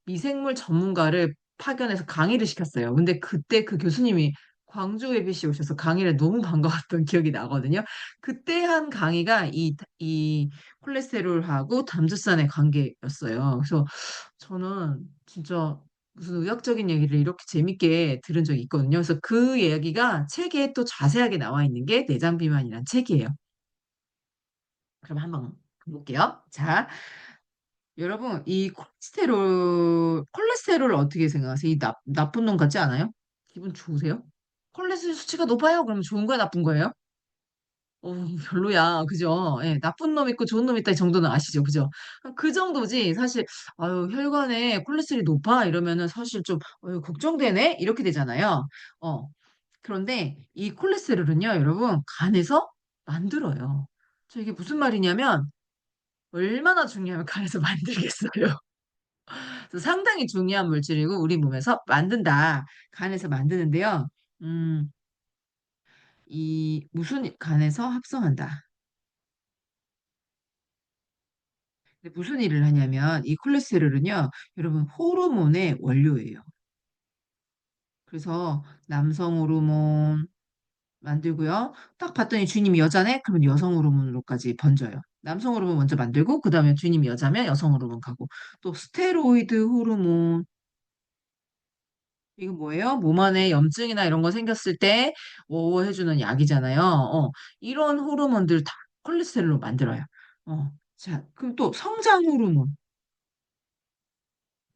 미생물 전문가를 파견해서 강의를 시켰어요. 근데 그때 그 교수님이 광주 예비시 오셔서 강의를 너무 반가웠던 기억이 나거든요. 그때 한 강의가 이 콜레스테롤하고 담즙산의 관계였어요. 그래서 저는 진짜 무슨 의학적인 얘기를 이렇게 재밌게 들은 적이 있거든요. 그래서 그 이야기가 책에 또 자세하게 나와 있는 게 내장 비만이란 책이에요. 그럼 한번 볼게요. 자, 여러분, 이 콜레스테롤 어떻게 생각하세요? 나쁜 놈 같지 않아요? 기분 좋으세요? 콜레스테롤 수치가 높아요? 그러면 좋은 거야, 나쁜 거예요? 별로야. 그죠? 예, 나쁜 놈 있고 좋은 놈 있다 이 정도는 아시죠? 그죠? 그 정도지. 사실, 아유, 혈관에 콜레스테롤이 높아? 이러면은 사실 좀, 걱정되네? 이렇게 되잖아요. 어. 그런데 이 콜레스테롤은요, 여러분, 간에서 만들어요. 이게 무슨 말이냐면, 얼마나 중요하면 간에서 만들겠어요. 그래서 상당히 중요한 물질이고 우리 몸에서 만든다. 간에서 만드는데요. 음, 이 무슨 간에서 합성한다. 근데 무슨 일을 하냐면 이 콜레스테롤은요, 여러분 호르몬의 원료예요. 그래서 남성 호르몬 만들고요. 딱 봤더니 주인님이 여자네? 그러면 여성 호르몬으로까지 번져요. 남성 호르몬 먼저 만들고 그다음에 주인님이 여자면 여성 호르몬 가고 또 스테로이드 호르몬 이거 뭐예요? 몸 안에 염증이나 이런 거 생겼을 때 해주는 약이잖아요. 이런 호르몬들 다 콜레스테롤로 만들어요. 자, 그럼 또 성장 호르몬,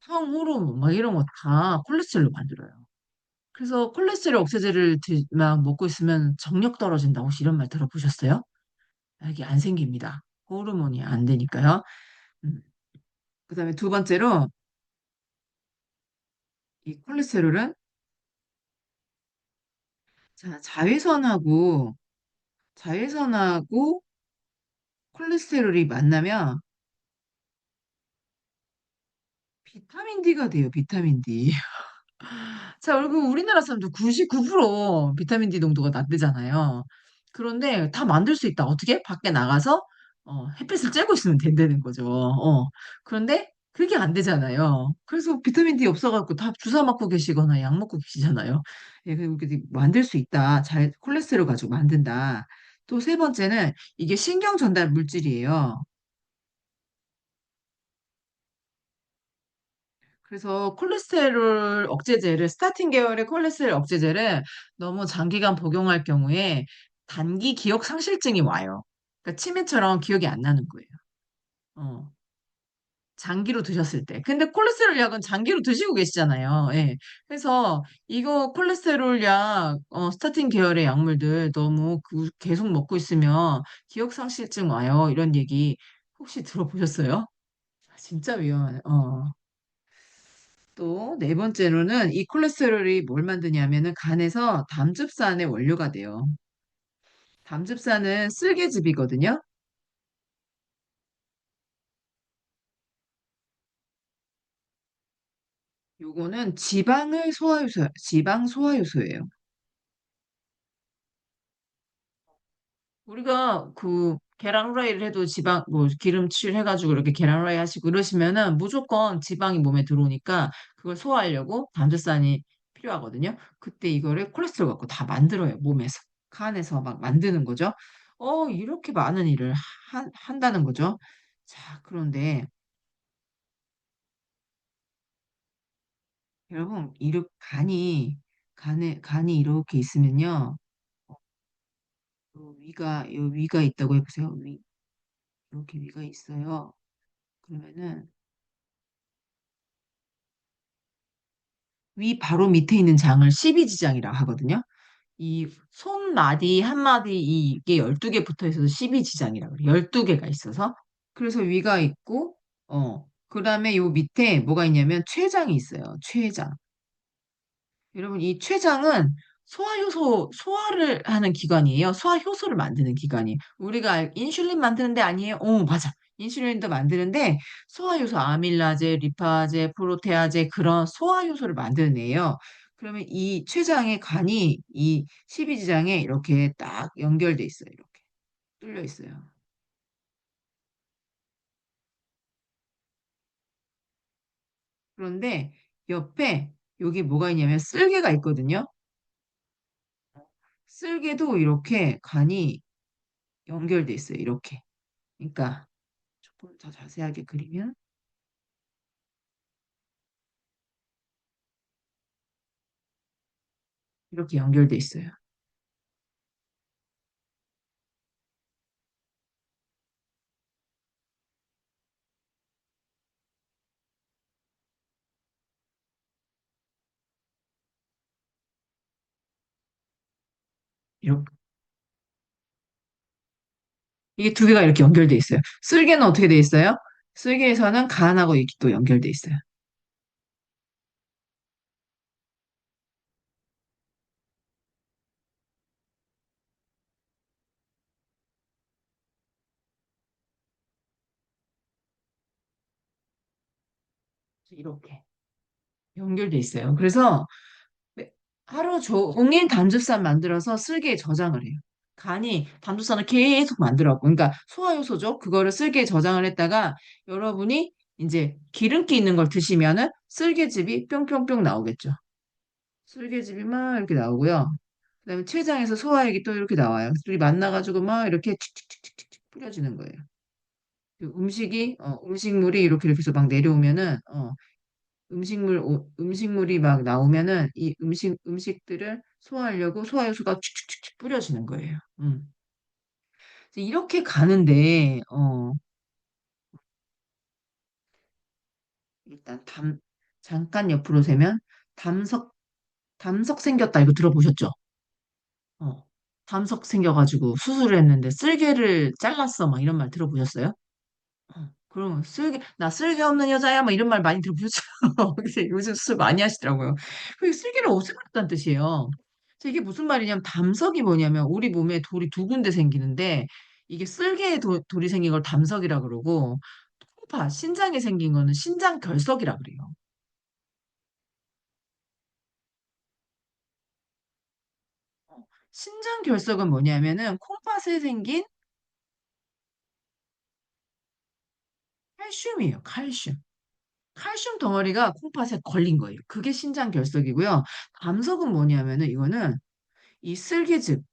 성 호르몬 막 이런 거 다 콜레스테롤로 만들어요. 그래서 콜레스테롤 억제제를 막 먹고 있으면 정력 떨어진다. 혹시 이런 말 들어보셨어요? 이게 안 생깁니다. 호르몬이 안 되니까요. 음. 그다음에 두 번째로 이 콜레스테롤은 자, 자외선하고 콜레스테롤이 만나면 비타민 D가 돼요, 비타민 D. 자, 그리고 우리나라 사람들 99% 비타민 D 농도가 낮대잖아요. 그런데 다 만들 수 있다. 어떻게? 밖에 나가서 햇빛을 쬐고 있으면 된다는 거죠. 그런데 그게 안 되잖아요. 그래서 비타민 D 없어갖고 다 주사 맞고 계시거나 약 먹고 계시잖아요. 예, 그리고 이렇게 만들 수 있다. 잘 콜레스테롤 가지고 만든다. 또 세 번째는 이게 신경 전달 물질이에요. 그래서 스타팅 계열의 콜레스테롤 억제제를 너무 장기간 복용할 경우에 단기 기억 상실증이 와요. 그러니까 치매처럼 기억이 안 나는 거예요. 어. 장기로 드셨을 때. 근데 콜레스테롤 약은 장기로 드시고 계시잖아요. 예. 그래서 이거 콜레스테롤 약, 스타틴 계열의 약물들 너무 계속 먹고 있으면 기억상실증 와요. 이런 얘기 혹시 들어보셨어요? 진짜 위험해. 또 네 번째로는 이 콜레스테롤이 뭘 만드냐면은 간에서 담즙산의 원료가 돼요. 담즙산은 쓸개즙이거든요. 요거는 지방 소화효소예요. 우리가 그 계란 후라이를 해도 지방, 뭐 기름칠 해가지고 이렇게 계란 후라이 하시고 이러시면은 무조건 지방이 몸에 들어오니까 그걸 소화하려고 담즙산이 필요하거든요. 그때 이거를 콜레스테롤 갖고 다 만들어요. 몸에서. 간에서 막 만드는 거죠. 이렇게 많은 일을 한다는 거죠. 자, 그런데 여러분, 이렇게 간이 이렇게 있으면요. 요 위가 있다고 해보세요. 이렇게 위가 있어요. 그러면은 위 바로 밑에 있는 장을 십이지장이라 하거든요. 이 손마디 한마디 이게 12개 붙어 있어서 십이지장이라 그래요. 12개가 있어서. 그래서 위가 있고 그다음에 요 밑에 뭐가 있냐면 췌장이 있어요. 췌장. 여러분 이 췌장은 소화를 하는 기관이에요. 소화효소를 만드는 기관이에요. 우리가 인슐린 만드는데 아니에요? 맞아. 인슐린도 만드는데 소화효소 아밀라제, 리파제, 프로테아제 그런 소화효소를 만드는 애예요. 그러면 이 췌장의 간이 이 십이지장에 이렇게 딱 연결돼 있어요. 이렇게 뚫려 있어요. 그런데 옆에 여기 뭐가 있냐면 쓸개가 있거든요. 쓸개도 이렇게 간이 연결돼 있어요. 이렇게. 그러니까 조금 더 자세하게 그리면 이렇게 연결돼 있어요. 이렇게 이게 두 개가 이렇게 연결돼 있어요. 쓸개는 어떻게 돼 있어요? 쓸개에서는 간하고 이렇게 또 연결돼 있어요. 이렇게 연결돼 있어요. 그래서 하루 종일 담즙산 만들어서 쓸개에 저장을 해요. 간이 담즙산을 계속 만들었고, 그러니까 소화효소죠. 그거를 쓸개에 저장을 했다가 여러분이 이제 기름기 있는 걸 드시면은 쓸개즙이 뿅뿅뿅 나오겠죠. 쓸개즙이 막 이렇게 나오고요. 그다음에 췌장에서 소화액이 또 이렇게 나와요. 둘이 만나가지고 막 이렇게 칙칙칙칙칙 뿌려지는 거예요. 그 음식물이 이렇게 해서 막 내려오면은, 음식물이 막 나오면은 이 음식들을 소화하려고 소화효소가 축축축축 뿌려지는 거예요. 이렇게 가는데, 일단 잠깐 옆으로 세면 담석, 담석 생겼다. 이거 들어보셨죠? 어, 담석 생겨가지고 수술을 했는데 쓸개를 잘랐어. 막 이런 말 들어보셨어요? 그럼 나 쓸개 없는 여자야. 막 이런 말 많이 들어보셨죠? 근데 요즘 수술 많이 하시더라고요. 그 쓸개를 없애버렸다는 뜻이에요. 그래서 이게 무슨 말이냐면 담석이 뭐냐면 우리 몸에 돌이 두 군데 생기는데 이게 쓸개에 돌이 생긴 걸 담석이라 그러고 신장에 생긴 거는 신장 결석이라 그래요. 신장 결석은 뭐냐면은 콩팥에 생긴 칼슘이에요. 칼슘. 칼슘 덩어리가 콩팥에 걸린 거예요. 그게 신장 결석이고요. 담석은 뭐냐면은 이거는 이 쓸개즙,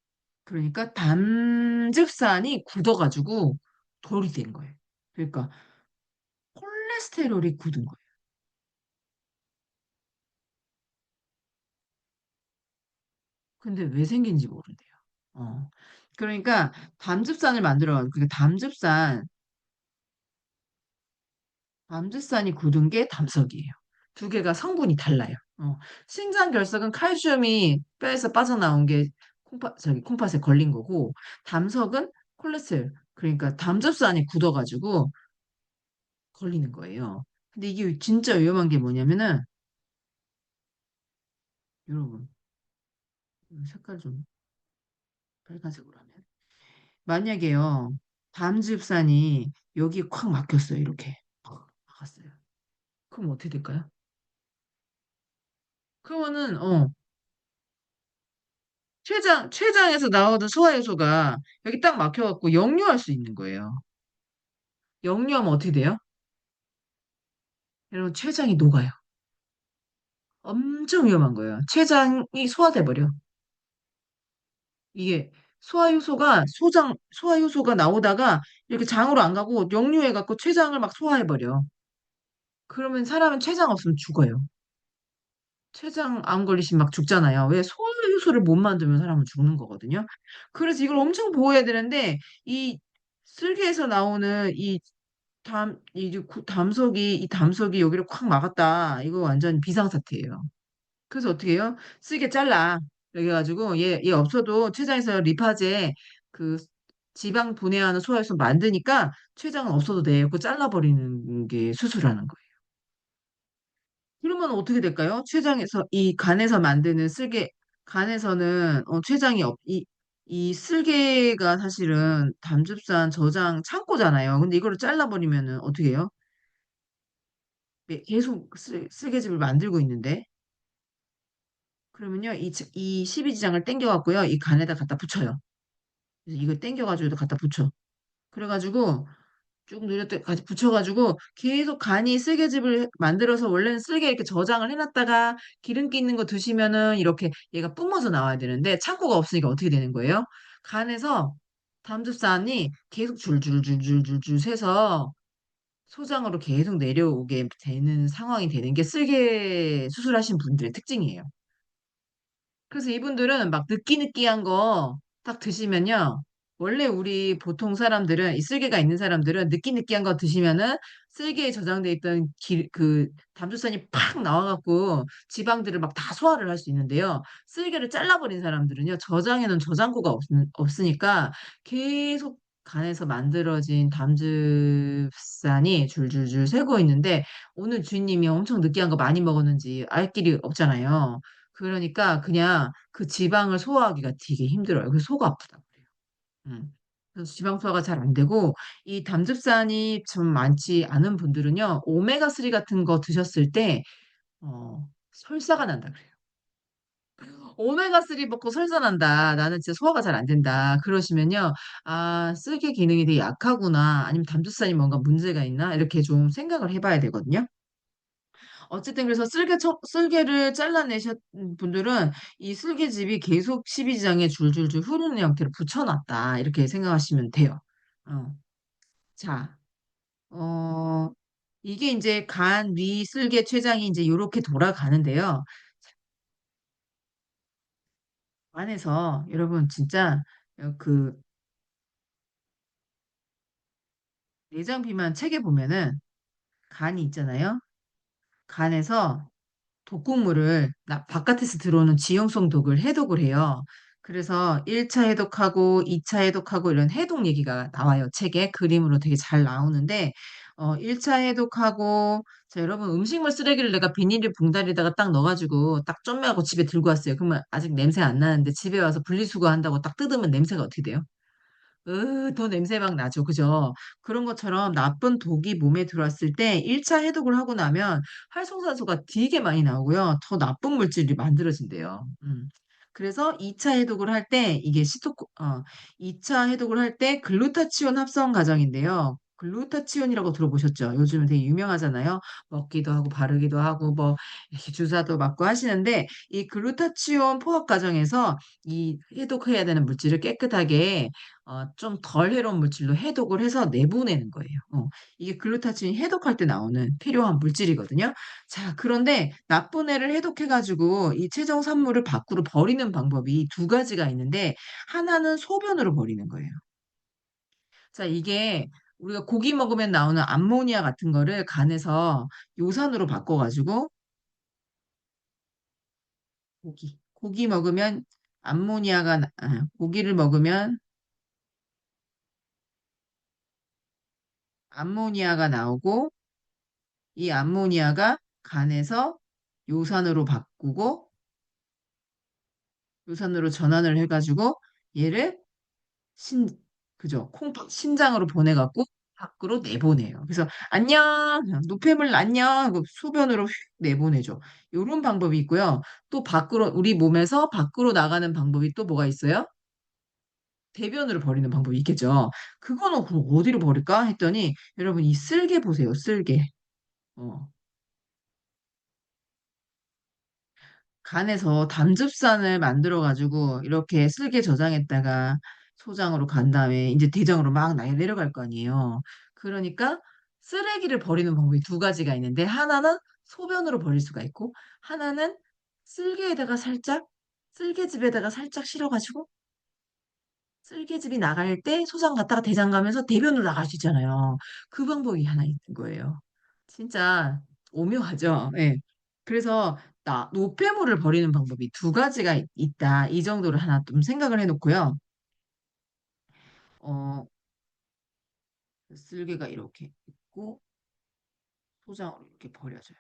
그러니까 담즙산이 굳어가지고 돌이 된 거예요. 그러니까 콜레스테롤이 굳은 거예요. 근데 왜 생긴지 모른대요. 어. 그러니까 담즙산을 그러니까 담즙산이 굳은 게 담석이에요. 두 개가 성분이 달라요. 신장결석은 칼슘이 뼈에서 빠져나온 게 콩팥에 걸린 거고, 담석은 콜레스테롤, 그러니까 담즙산이 굳어가지고 걸리는 거예요. 근데 이게 진짜 위험한 게 뭐냐면은, 여러분, 색깔 좀 빨간색으로 하면. 만약에요, 담즙산이 여기 콱 막혔어요. 이렇게. 콱 막았어요. 그럼 어떻게 될까요? 그러면은, 췌장에서 나오던 소화효소가 여기 딱 막혀갖고 역류할 수 있는 거예요. 역류하면 어떻게 돼요? 여러분, 췌장이 녹아요. 엄청 위험한 거예요. 췌장이 소화돼 버려. 이게 소화효소가 나오다가 이렇게 장으로 안 가고 역류해갖고 췌장을 막 소화해 버려. 그러면 사람은 췌장 없으면 죽어요. 췌장 암 걸리시면 막 죽잖아요. 왜? 소화효소를 못 만들면 사람은 죽는 거거든요. 그래서 이걸 엄청 보호해야 되는데 이 쓸개에서 나오는 이 담석이 여기를 콱 막았다. 이거 완전 비상사태예요. 그래서 어떻게 해요? 쓰게 잘라. 이래 가지고 얘 없어도 췌장에서 리파제 그 지방 분해하는 소화효소 만드니까 췌장은 없어도 돼. 그 잘라버리는 게 수술하는 거예요. 그러면 어떻게 될까요? 췌장에서 이 간에서 만드는 간에서는 췌장이 이 쓸개가 사실은 담즙산 저장 창고잖아요. 근데 이거를 잘라버리면은 어떻게 해요? 계속 쓸개즙을 만들고 있는데 그러면요 이 십이지장을 땡겨갖고요 이 간에다 갖다 붙여요. 그래서 이걸 땡겨가지고 갖다 붙여. 그래가지고 쭉 누렸다 같이 붙여가지고 계속 간이 쓸개즙을 만들어서 원래는 쓸개 이렇게 저장을 해놨다가 기름기 있는 거 드시면은 이렇게 얘가 뿜어서 나와야 되는데 창고가 없으니까 어떻게 되는 거예요? 간에서 담즙산이 계속 줄줄줄줄줄줄 새서 소장으로 계속 내려오게 되는 상황이 되는 게 쓸개 수술하신 분들의 특징이에요. 그래서 이분들은 막 느끼느끼한 거 딱 드시면요. 원래 우리 보통 사람들은, 이 쓸개가 있는 사람들은 느끼느끼한 거 드시면은 쓸개에 저장돼 있던 그 담즙산이 팍 나와갖고 지방들을 막 다 소화를 할 수 있는데요. 쓸개를 잘라버린 사람들은요. 저장에는 저장고가 없으니까 계속 간에서 만들어진 담즙산이 줄줄줄 새고 있는데 오늘 주인님이 엄청 느끼한 거 많이 먹었는지 알 길이 없잖아요. 그러니까 그냥 그 지방을 소화하기가 되게 힘들어요. 그래서 속 아프다고 그래요. 그래서 지방 소화가 잘 안 되고 이 담즙산이 좀 많지 않은 분들은요. 오메가3 같은 거 드셨을 때 설사가 난다 그래요. 오메가3 먹고 설사 난다. 나는 진짜 소화가 잘 안 된다. 그러시면요. 아, 쓸개 기능이 되게 약하구나. 아니면 담즙산이 뭔가 문제가 있나? 이렇게 좀 생각을 해봐야 되거든요. 어쨌든 그래서 쓸개를 잘라내신 분들은 이 쓸개즙이 계속 십이지장에 줄줄줄 흐르는 형태로 붙여놨다. 이렇게 생각하시면 돼요. 어. 자, 어, 이게 이제 간, 위, 쓸개, 췌장이 이제 이렇게 돌아가는데요. 안에서 여러분 진짜 그 내장 비만 책에 보면은 간이 있잖아요. 간에서 독극물을 바깥에서 들어오는 지용성 독을 해독을 해요. 그래서 1차 해독하고 2차 해독하고 이런 해독 얘기가 나와요. 책에 그림으로 되게 잘 나오는데 1차 해독하고 자 여러분 음식물 쓰레기를 내가 비닐에 봉다리에다가 딱 넣어가지고 딱 쪼매하고 집에 들고 왔어요. 그러면 아직 냄새 안 나는데 집에 와서 분리수거 한다고 딱 뜯으면 냄새가 어떻게 돼요? 더 냄새 막 나죠. 그죠? 그런 것처럼 나쁜 독이 몸에 들어왔을 때 1차 해독을 하고 나면 활성산소가 되게 많이 나오고요. 더 나쁜 물질이 만들어진대요. 그래서 2차 해독을 할 때 이게 2차 해독을 할 때 글루타치온 합성 과정인데요. 글루타치온이라고 들어보셨죠? 요즘은 되게 유명하잖아요. 먹기도 하고 바르기도 하고 뭐 이렇게 주사도 맞고 하시는데 이 글루타치온 포화 과정에서 이 해독해야 되는 물질을 깨끗하게 좀 덜 해로운 물질로 해독을 해서 내보내는 거예요. 이게 글루타치온이 해독할 때 나오는 필요한 물질이거든요. 자, 그런데 나쁜 애를 해독해가지고 이 최종 산물을 밖으로 버리는 방법이 두 가지가 있는데 하나는 소변으로 버리는 거예요. 자, 이게 우리가 고기 먹으면 나오는 암모니아 같은 거를 간에서 요산으로 바꿔가지고 고기 먹으면 고기를 먹으면 암모니아가 나오고 이 암모니아가 간에서 요산으로 바꾸고 요산으로 전환을 해가지고 얘를 신, 그죠? 신장으로 보내갖고 밖으로 내보내요. 그래서 안녕, 노폐물 안녕 하고 소변으로 휙 내보내죠. 이런 방법이 있고요. 또 밖으로 우리 몸에서 밖으로 나가는 방법이 또 뭐가 있어요? 대변으로 버리는 방법이 있겠죠. 그거는 그럼 어디로 버릴까 했더니 여러분 이 쓸개 보세요. 쓸개. 어. 간에서 담즙산을 만들어가지고 이렇게 쓸개 저장했다가 소장으로 간 다음에 이제 대장으로 막 내려갈 거 아니에요. 그러니까 쓰레기를 버리는 방법이 두 가지가 있는데 하나는 소변으로 버릴 수가 있고 하나는 쓸개에다가 살짝 쓸개즙에다가 살짝 실어가지고 쓸개즙이 나갈 때 소장 갔다가 대장 가면서 대변으로 나갈 수 있잖아요. 그 방법이 하나 있는 거예요. 진짜 오묘하죠. 예. 그래서 노폐물을 버리는 방법이 두 가지가 있다. 이 정도를 하나 좀 생각을 해놓고요. 어, 쓸개가 이렇게 있고 소장으로 이렇게 버려져요.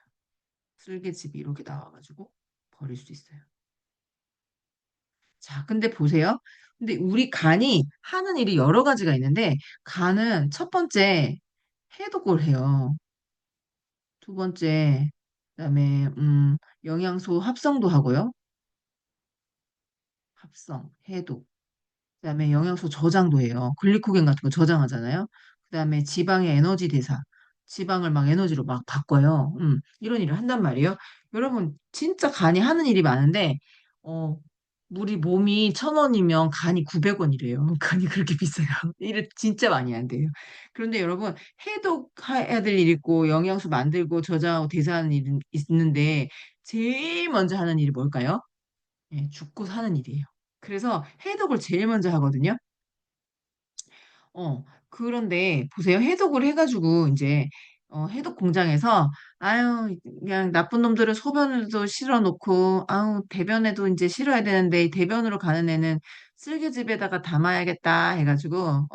쓸개즙이 이렇게 나와가지고 버릴 수 있어요. 자, 근데 보세요. 근데 우리 간이 하는 일이 여러 가지가 있는데 간은 첫 번째 해독을 해요. 두 번째, 그다음에 영양소 합성도 하고요. 합성, 해독. 그다음에 영양소 저장도 해요. 글리코겐 같은 거 저장하잖아요. 그다음에 지방의 에너지 대사. 지방을 막 에너지로 막 바꿔요. 이런 일을 한단 말이에요. 여러분, 진짜 간이 하는 일이 많은데, 어, 우리 몸이 1,000원이면 간이 900원이래요. 간이 그렇게 비싸요. 일을 진짜 많이 한대요. 그런데 여러분, 해독해야 될 일 있고, 영양소 만들고, 저장하고, 대사하는 일이 있는데, 제일 먼저 하는 일이 뭘까요? 예, 죽고 사는 일이에요. 그래서 해독을 제일 먼저 하거든요. 그런데 보세요. 해독을 해가지고 이제 해독 공장에서 아유 그냥 나쁜 놈들은 소변에도 실어 놓고 아유 대변에도 이제 실어야 되는데 이 대변으로 가는 애는 쓸개즙에다가 담아야겠다 해가지고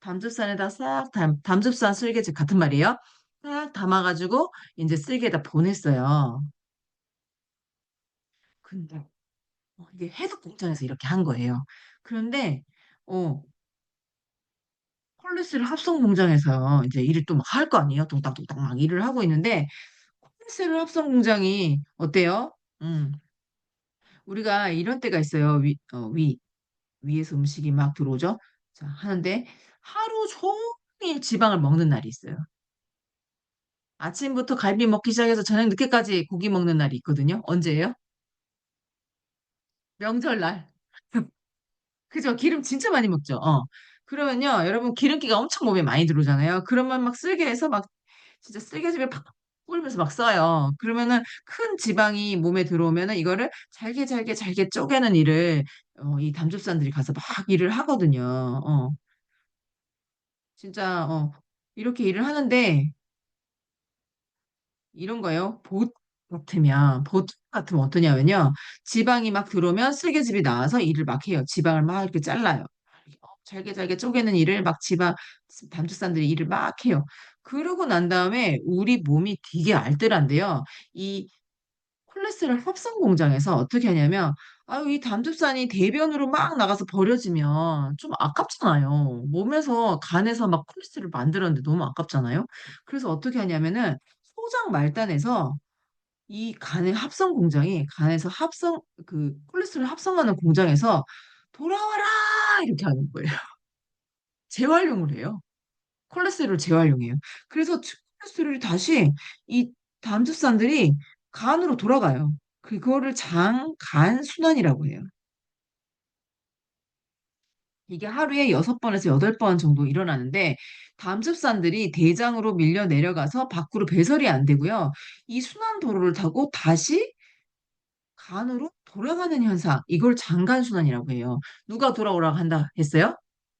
담즙산에다 싹 담즙산 쓸개즙 같은 말이에요. 싹 담아가지고 이제 쓸개에다 보냈어요. 근데 이게 해독 공장에서 이렇게 한 거예요. 그런데 어 콜레스테롤 합성 공장에서 이제 일을 또 막 할 거 아니에요? 똥딱똥딱 막 일을 하고 있는데 콜레스테롤 합성 공장이 어때요? 음, 우리가 이런 때가 있어요. 위에서 음식이 막 들어오죠? 자, 하는데 하루 종일 지방을 먹는 날이 있어요. 아침부터 갈비 먹기 시작해서 저녁 늦게까지 고기 먹는 날이 있거든요. 언제예요? 명절날. 그죠? 기름 진짜 많이 먹죠. 그러면요, 여러분 기름기가 엄청 몸에 많이 들어오잖아요. 그러면 막 쓸게 해서 막 진짜 쓸개즙에 팍팍 뿌리면서 막 써요. 그러면은 큰 지방이 몸에 들어오면은 이거를 잘게 잘게 잘게 쪼개는 일을 이 담즙산들이 가서 막 일을 하거든요. 진짜 이렇게 일을 하는데 이런 거예요. 보트 같으면 어떠냐면요. 지방이 막 들어오면 쓸개즙이 나와서 일을 막 해요. 지방을 막 이렇게 잘라요. 잘게 잘게 쪼개는 일을 막 담즙산들이 일을 막 해요. 그러고 난 다음에 우리 몸이 되게 알뜰한데요. 이 콜레스테롤 합성 공장에서 어떻게 하냐면, 아유, 이 담즙산이 대변으로 막 나가서 버려지면 좀 아깝잖아요. 몸에서, 간에서 막 콜레스테롤 만들었는데 너무 아깝잖아요. 그래서 어떻게 하냐면은, 소장 말단에서 이 간의 합성 공장이 간에서 콜레스테롤 합성하는 공장에서 돌아와라! 이렇게 하는 거예요. 재활용을 해요. 콜레스테롤을 재활용해요. 그래서 콜레스테롤이 다시 이 담즙산들이 간으로 돌아가요. 그거를 간 순환이라고 해요. 이게 하루에 6번에서 8번 정도 일어나는데 담즙산들이 대장으로 밀려 내려가서 밖으로 배설이 안 되고요. 이 순환 도로를 타고 다시 간으로 돌아가는 현상, 이걸 장간순환이라고 해요. 누가 돌아오라고 한다 했어요?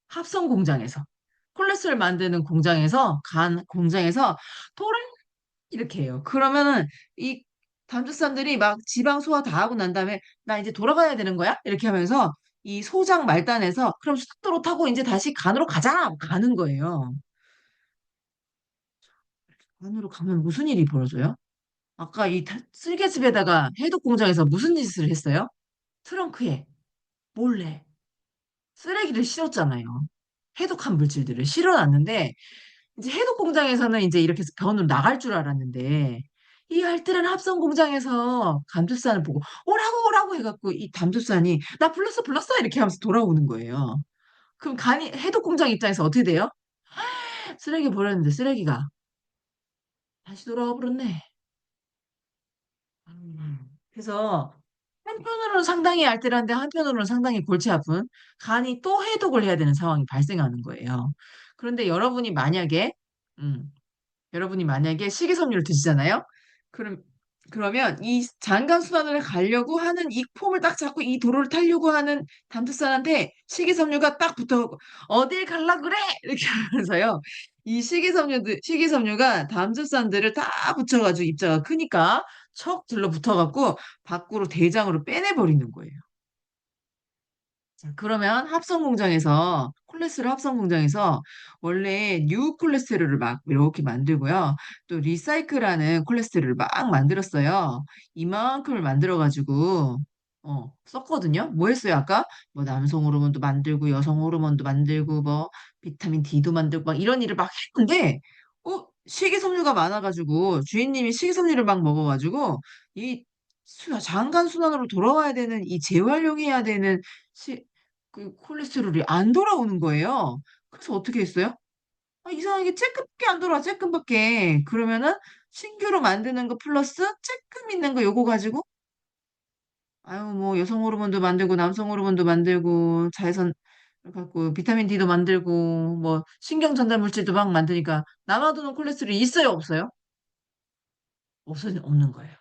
합성 공장에서. 콜레스테롤 만드는 공장에서, 간 공장에서 돌아 이렇게 해요. 그러면은 이 담즙산들이 막 지방 소화 다 하고 난 다음에 나 이제 돌아가야 되는 거야? 이렇게 하면서 이 소장 말단에서 그럼 속도로 타고 이제 다시 간으로 가자! 가는 거예요. 간으로 가면 무슨 일이 벌어져요? 아까 이 쓸개즙에다가 해독 공장에서 무슨 짓을 했어요? 트렁크에 몰래 쓰레기를 실었잖아요. 해독한 물질들을 실어놨는데 이제 해독 공장에서는 이제 이렇게 해서 변으로 나갈 줄 알았는데 이 알뜰한 합성 공장에서 감투산을 보고 오라고 오라고 해갖고 이 담투산이 나 불렀어 불렀어 이렇게 하면서 돌아오는 거예요. 그럼 간이 해독 공장 입장에서 어떻게 돼요? 쓰레기 버렸는데 쓰레기가 다시 돌아와 버렸네. 그래서 한편으로는 상당히 알뜰한데 한편으로는 상당히 골치 아픈 간이 또 해독을 해야 되는 상황이 발생하는 거예요. 그런데 여러분이 만약에 식이섬유를 드시잖아요? 그럼, 그러면 이 장간순환을 가려고 하는 이 폼을 딱 잡고 이 도로를 타려고 하는 담투산한테 식이섬유가 딱 붙어갖고, 어딜 갈라 그래! 이렇게 하면서요. 식이섬유가 담투산들을 다 붙여가지고 입자가 크니까 척 들러붙어갖고 밖으로 대장으로 빼내버리는 거예요. 자, 그러면 콜레스테롤 합성 공장에서 원래 뉴 콜레스테롤을 막 이렇게 만들고요. 또 리사이클하는 콜레스테롤을 막 만들었어요. 이만큼을 만들어가지고 썼거든요. 뭐 했어요, 아까? 뭐 남성 호르몬도 만들고 여성 호르몬도 만들고 뭐 비타민 D도 만들고 막 이런 일을 막 했는데 식이섬유가 많아가지고 주인님이 식이섬유를 막 먹어가지고 이 장간 순환으로 돌아와야 되는 이 재활용해야 되는 그 콜레스테롤이 안 돌아오는 거예요. 그래서 어떻게 했어요? 아, 이상하게 쬐끔밖에 안 돌아와, 쬐끔밖에. 그러면은 신규로 만드는 거 플러스 쬐끔 있는 거 요거 가지고 아유 뭐 여성 호르몬도 만들고 남성 호르몬도 만들고 자외선 갖고 비타민 D도 만들고 뭐 신경 전달 물질도 막 만드니까 남아도는 콜레스테롤이 있어요, 없어요? 없는 거예요.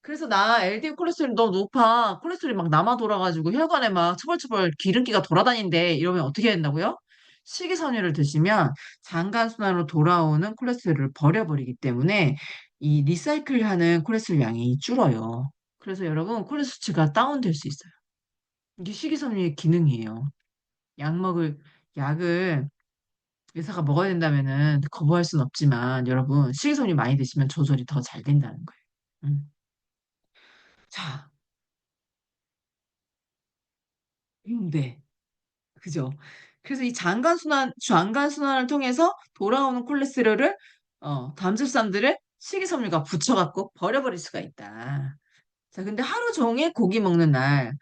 그래서 나 LDL 콜레스테롤이 너무 높아. 콜레스테롤이 막 남아 돌아가지고 혈관에 막 처벌처벌 기름기가 돌아다닌대. 이러면 어떻게 된다고요? 식이섬유를 드시면 장간순환으로 돌아오는 콜레스테롤을 버려버리기 때문에 이 리사이클하는 콜레스테롤 양이 줄어요. 그래서 여러분 콜레스테롤 수치가 다운될 수 있어요. 이게 식이섬유의 기능이에요. 약 먹을 약을 의사가 먹어야 된다면은 거부할 수는 없지만 여러분 식이섬유 많이 드시면 조절이 더 잘 된다는 거예요. 자, 네. 그죠? 그래서 이 장간순환을 통해서 돌아오는 콜레스테롤을, 담즙산들을 식이섬유가 붙여갖고 버려버릴 수가 있다. 자, 근데 하루 종일 고기 먹는 날,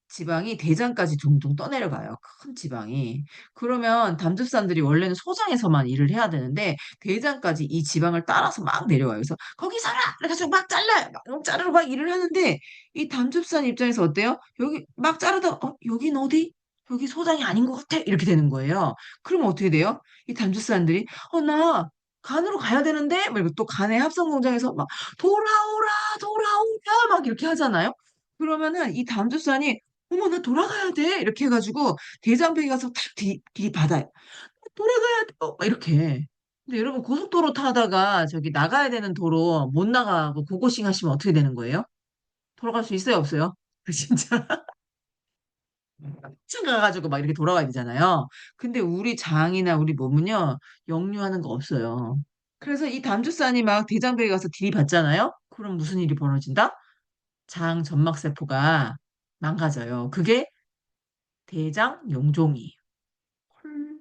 지방이 대장까지 둥둥 떠내려가요. 큰 지방이. 그러면 담즙산들이 원래는 소장에서만 일을 해야 되는데 대장까지 이 지방을 따라서 막 내려와요. 그래서 거기 서라! 그래가지고 막 잘라요. 막 자르러 막 일을 하는데 이 담즙산 입장에서 어때요? 여기 막 자르다 여긴 어디? 여기 소장이 아닌 것 같아. 이렇게 되는 거예요. 그러면 어떻게 돼요? 이 담즙산들이 나 간으로 가야 되는데 막 이러고 또 간의 합성 공장에서 막 돌아오라 돌아오라 막 이렇게 하잖아요. 그러면은 이 담즙산이 어머, 나 돌아가야 돼. 이렇게 해가지고 대장벽에 가서 탁 들이받아요. 돌아가야 돼. 막 이렇게. 근데 여러분 고속도로 타다가 저기 나가야 되는 도로 못 나가고 고고싱 하시면 어떻게 되는 거예요? 돌아갈 수 있어요, 없어요? 진짜 층 가가지고 막 이렇게 돌아가야 되잖아요. 근데 우리 장이나 우리 몸은요, 역류하는 거 없어요. 그래서 이 담주산이 막 대장벽에 가서 들이받잖아요? 그럼 무슨 일이 벌어진다? 장 점막세포가 망가져요. 그게 대장 용종이에요. 헐.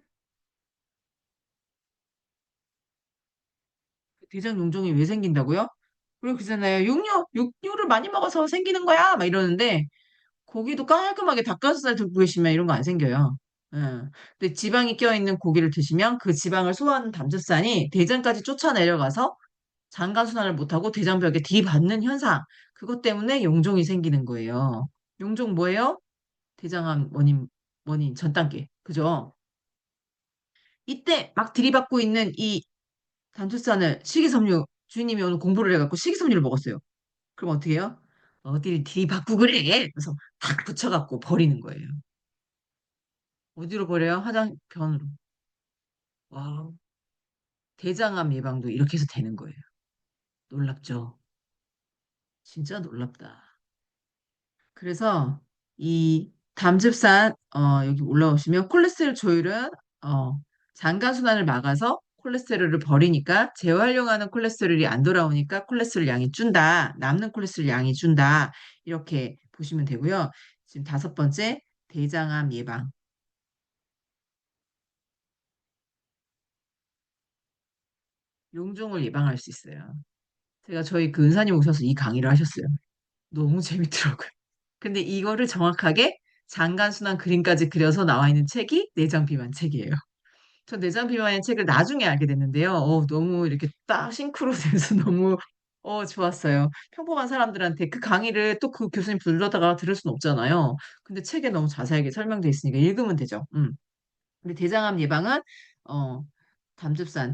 대장 용종이 왜 생긴다고요? 그리고 그러잖아요. 육류를 많이 먹어서 생기는 거야. 막 이러는데 고기도 깔끔하게 닭가슴살 듣고 계시면 이런 거 안 생겨요. 예. 근데 지방이 껴있는 고기를 드시면 그 지방을 소화하는 담즙산이 대장까지 쫓아내려가서 장간순환을 못하고 대장벽에 들이받는 현상. 그것 때문에 용종이 생기는 거예요. 용종 뭐예요? 대장암 원인 전 단계. 그죠? 이때 막 들이받고 있는 이 단추산을 식이섬유 주인님이 오늘 공부를 해갖고 식이섬유를 먹었어요. 그럼 어떻게 해요? 어디를 들이받고 그래? 그래서 탁 붙여갖고 버리는 거예요. 어디로 버려요? 화장편으로. 와, 대장암 예방도 이렇게 해서 되는 거예요. 놀랍죠? 진짜 놀랍다. 그래서 이 담즙산 여기 올라오시면 콜레스테롤 조율은 어, 장가순환을 막아서 콜레스테롤을 버리니까 재활용하는 콜레스테롤이 안 돌아오니까 콜레스테롤 양이 준다. 남는 콜레스테롤 양이 준다. 이렇게 보시면 되고요. 지금 다섯 번째 대장암 예방. 용종을 예방할 수 있어요. 제가 저희 그 은사님 오셔서 이 강의를 하셨어요. 너무 재밌더라고요. 근데 이거를 정확하게 장간순환 그림까지 그려서 나와 있는 책이 내장 비만 책이에요. 전 내장 비만의 책을 나중에 알게 됐는데요. 너무 이렇게 딱 싱크로돼서 너무 좋았어요. 평범한 사람들한테 그 강의를 또 그 교수님 불러다가 들을 수는 없잖아요. 근데 책에 너무 자세하게 설명돼 있으니까 읽으면 되죠. 근데 대장암 예방은 어 담즙산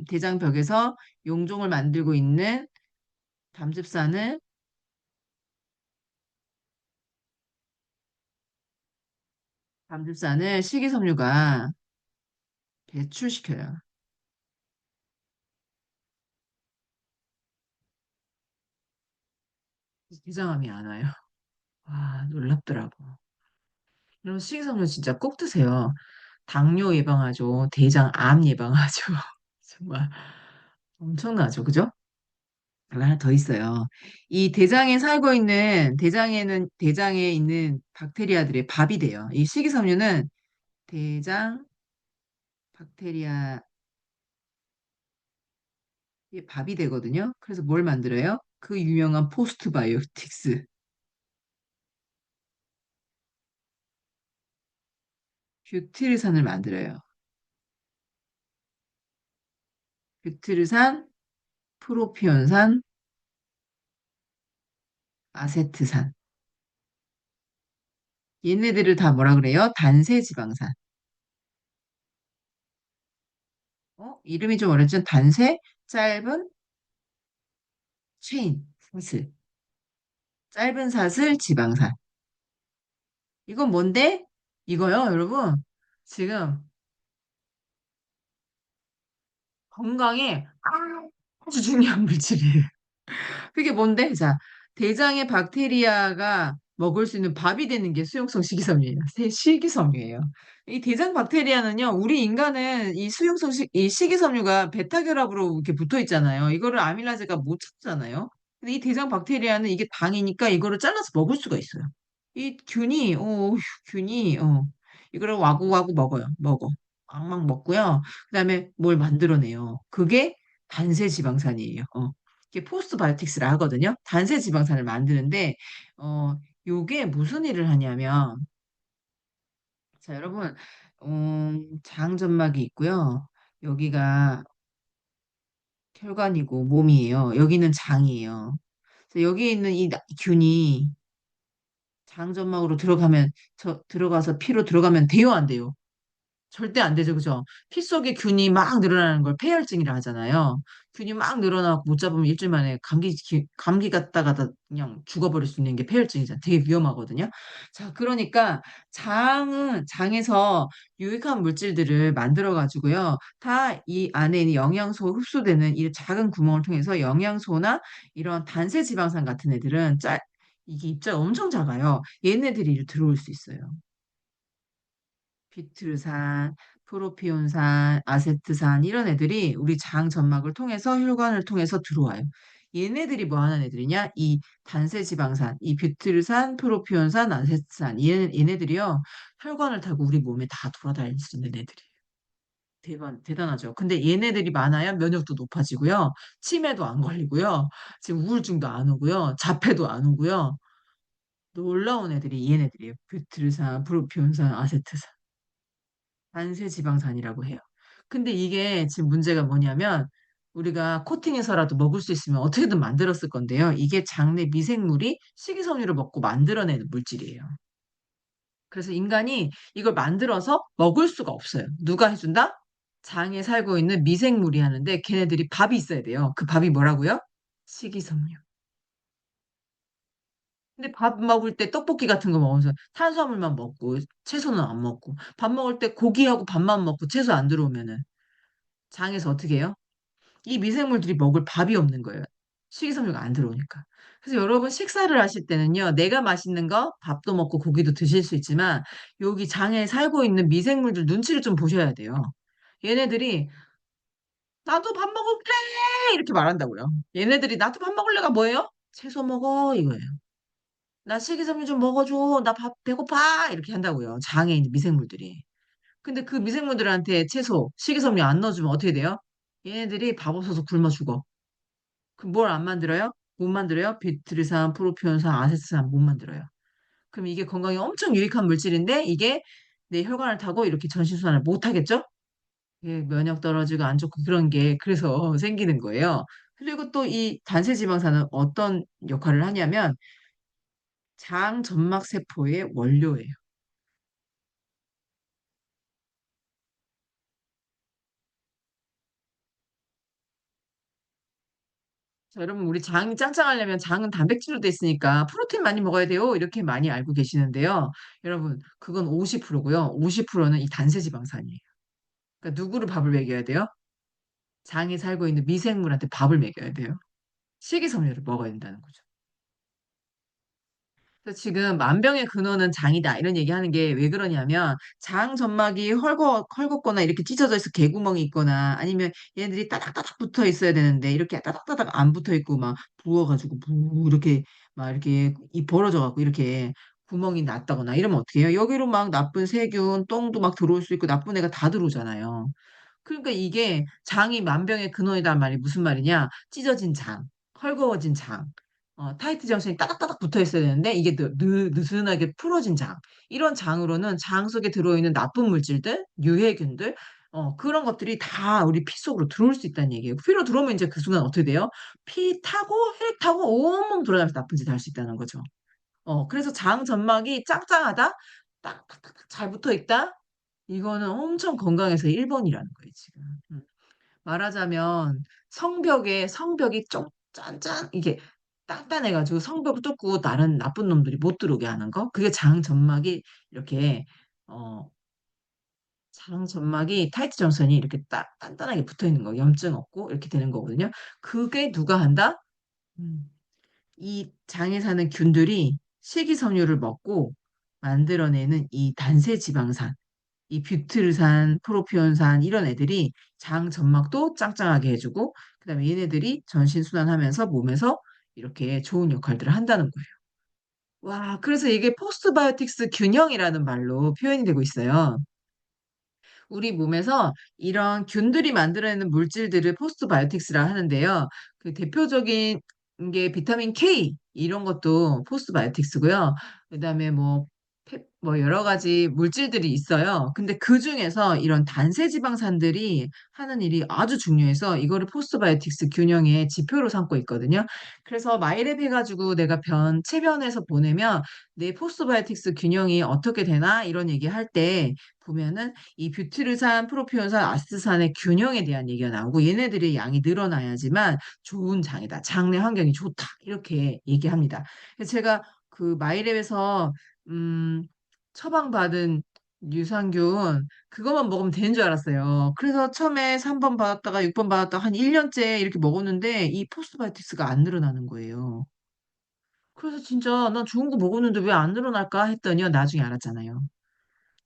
대장벽에서 용종을 만들고 있는 담즙산을 식이섬유가 배출시켜요. 대장암이 안 와요. 와, 놀랍더라고. 그럼 식이섬유 진짜 꼭 드세요. 당뇨 예방하죠. 대장암 예방하죠. 정말 엄청나죠. 그죠? 하나 더 있어요. 이 대장에 있는 박테리아들의 밥이 돼요. 이 식이섬유는 대장 박테리아의 밥이 되거든요. 그래서 뭘 만들어요? 그 유명한 포스트바이오틱스, 뷰티르산을 만들어요. 뷰티르산, 프로피온산, 아세트산. 얘네들을 다 뭐라 그래요? 단세지방산. 이름이 좀 어렵죠? 단세, 짧은, 체인, 사슬. 짧은 사슬, 지방산. 이건 뭔데? 이거요, 여러분. 지금 건강에 아주 중요한 물질이에요. 그게 뭔데? 자, 대장의 박테리아가 먹을 수 있는 밥이 되는 게 수용성 식이섬유예요. 식이섬유예요. 이 대장 박테리아는요, 우리 인간은 이 식이섬유가 베타결합으로 이렇게 붙어 있잖아요. 이거를 아밀라제가 못 찾잖아요. 근데 이 대장 박테리아는 이게 당이니까 이거를 잘라서 먹을 수가 있어요. 이 균이, 이거를 와구와구 먹어. 막 먹고요. 그다음에 뭘 만들어내요. 그게 단세 지방산이에요. 이게 포스트바이오틱스라 하거든요. 단세 지방산을 만드는데, 어, 요게 무슨 일을 하냐면, 자, 여러분, 장점막이 있고요. 여기가 혈관이고 몸이에요. 여기는 장이에요. 그래서 여기 있는 이 균이 장점막으로 들어가서 피로 들어가면 돼요, 안 돼요? 절대 안 되죠, 그죠? 피 속에 균이 막 늘어나는 걸 폐혈증이라 하잖아요. 균이 막 늘어나고 못 잡으면 일주일 만에 감기 갔다가다 그냥 죽어버릴 수 있는 게 폐혈증이잖아요. 되게 위험하거든요. 자, 그러니까 장에서 유익한 물질들을 만들어가지고요. 다 이 안에 있는 영양소 흡수되는 이 작은 구멍을 통해서 영양소나 이런 단세 지방산 같은 애들은 이게 입자가 엄청 작아요. 얘네들이 들어올 수 있어요. 비트르산, 프로피온산, 아세트산 이런 애들이 우리 장 점막을 통해서 혈관을 통해서 들어와요. 얘네들이 뭐 하는 애들이냐? 이 단세지방산, 이 뷰트르산, 프로피온산, 아세트산 얘네들이요. 혈관을 타고 우리 몸에 다 돌아다닐 수 있는 애들이에요. 대단하죠. 근데 얘네들이 많아야 면역도 높아지고요. 치매도 안 걸리고요. 지금 우울증도 안 오고요. 자폐도 안 오고요. 놀라운 애들이 얘네들이에요. 뷰트르산, 프로피온산, 아세트산. 단세지방산이라고 해요. 근데 이게 지금 문제가 뭐냐면 우리가 코팅해서라도 먹을 수 있으면 어떻게든 만들었을 건데요. 이게 장내 미생물이 식이섬유를 먹고 만들어내는 물질이에요. 그래서 인간이 이걸 만들어서 먹을 수가 없어요. 누가 해준다? 장에 살고 있는 미생물이 하는데 걔네들이 밥이 있어야 돼요. 그 밥이 뭐라고요? 식이섬유. 근데 밥 먹을 때 떡볶이 같은 거 먹으면서 탄수화물만 먹고 채소는 안 먹고 밥 먹을 때 고기하고 밥만 먹고 채소 안 들어오면은 장에서 어떻게 해요? 이 미생물들이 먹을 밥이 없는 거예요. 식이섬유가 안 들어오니까. 그래서 여러분 식사를 하실 때는요, 내가 맛있는 거 밥도 먹고 고기도 드실 수 있지만 여기 장에 살고 있는 미생물들 눈치를 좀 보셔야 돼요. 얘네들이 나도 밥 먹을래 이렇게 말한다고요. 얘네들이 나도 밥 먹을래가 뭐예요? 채소 먹어 이거예요. 나 식이섬유 좀 먹어줘. 나 밥 배고파 이렇게 한다고요. 장에 있는 미생물들이. 근데 그 미생물들한테 채소, 식이섬유 안 넣어주면 어떻게 돼요? 얘네들이 밥 없어서 굶어 죽어. 그 뭘 안 만들어요? 못 만들어요? 비트르산, 프로피온산, 아세트산 못 만들어요. 그럼 이게 건강에 엄청 유익한 물질인데 이게 내 혈관을 타고 이렇게 전신순환을 못 하겠죠? 예, 면역 떨어지고 안 좋고 그런 게 그래서 생기는 거예요. 그리고 또 이 단세지방산은 어떤 역할을 하냐면 장 점막 세포의 원료예요. 자, 여러분 우리 장이 짱짱하려면 장은 단백질로 돼 있으니까 프로테인 많이 먹어야 돼요. 이렇게 많이 알고 계시는데요. 여러분 그건 50%고요. 50%는 이 단세지방산이에요. 그러니까 누구를 밥을 먹여야 돼요? 장에 살고 있는 미생물한테 밥을 먹여야 돼요. 식이섬유를 먹어야 된다는 거죠. 그래서 지금 만병의 근원은 장이다 이런 얘기하는 게 왜 그러냐면 장 점막이 헐겁거나 이렇게 찢어져 있어 개구멍이 있거나 아니면 얘네들이 따닥따닥 붙어 있어야 되는데 이렇게 따닥따닥 안 붙어 있고 막 부어가지고 부 이렇게 막 이렇게 이 벌어져 갖고 이렇게 구멍이 났다거나 이러면 어떻게 해요? 여기로 막 나쁜 세균, 똥도 막 들어올 수 있고 나쁜 애가 다 들어오잖아요. 그러니까 이게 장이 만병의 근원이란 말이 무슨 말이냐? 찢어진 장, 헐거워진 장, 타이트 정션이 따닥따닥 붙어 있어야 되는데 이게 느슨하게 풀어진 장. 이런 장으로는 장 속에 들어있는 나쁜 물질들, 유해균들, 그런 것들이 다 우리 피 속으로 들어올 수 있다는 얘기예요. 피로 들어오면 이제 그 순간 어떻게 돼요? 피 타고 혈 타고 온몸 돌아가면서 나쁜 짓 할 수 있다는 거죠. 그래서 장 점막이 짱짱하다? 딱딱딱 잘 붙어 있다? 이거는 엄청 건강해서 1번이라는 거예요, 지금. 말하자면 성벽이 좀 짠짠 이게 단단해가지고 성벽을 뚫고 다른 나쁜 놈들이 못 들어오게 하는 거. 그게 장 점막이 이렇게 어, 장 점막이 타이트 정선이 이렇게 딱 단단하게 붙어 있는 거. 염증 없고 이렇게 되는 거거든요. 그게 누가 한다? 음, 이 장에 사는 균들이 식이섬유를 먹고 만들어내는 이 단세 지방산. 이 뷰트르산, 프로피온산 이런 애들이 장 점막도 짱짱하게 해주고 그다음에 얘네들이 전신 순환하면서 몸에서 이렇게 좋은 역할들을 한다는 거예요. 와, 그래서 이게 포스트바이오틱스 균형이라는 말로 표현이 되고 있어요. 우리 몸에서 이런 균들이 만들어내는 물질들을 포스트바이오틱스라 하는데요. 그 대표적인 게 비타민 K 이런 것도 포스트바이오틱스고요. 그다음에 뭐 여러 가지 물질들이 있어요. 근데 그 중에서 이런 단세지방산들이 하는 일이 아주 중요해서 이거를 포스트바이오틱스 균형의 지표로 삼고 있거든요. 그래서 마이랩 해가지고 내가 체변해서 보내면 내 포스트바이오틱스 균형이 어떻게 되나 이런 얘기 할 때 보면은 이 뷰티르산, 프로피온산, 아스트산의 균형에 대한 얘기가 나오고 얘네들의 양이 늘어나야지만 좋은 장이다. 장내 환경이 좋다. 이렇게 얘기합니다. 그래서 제가 그 마이랩에서 음, 처방받은 유산균 그것만 먹으면 되는 줄 알았어요. 그래서 처음에 3번 받았다가 6번 받았다가 한 1년째 이렇게 먹었는데 이 포스트바이오틱스가 안 늘어나는 거예요. 그래서 진짜 난 좋은 거 먹었는데 왜 안 늘어날까 했더니요. 나중에 알았잖아요.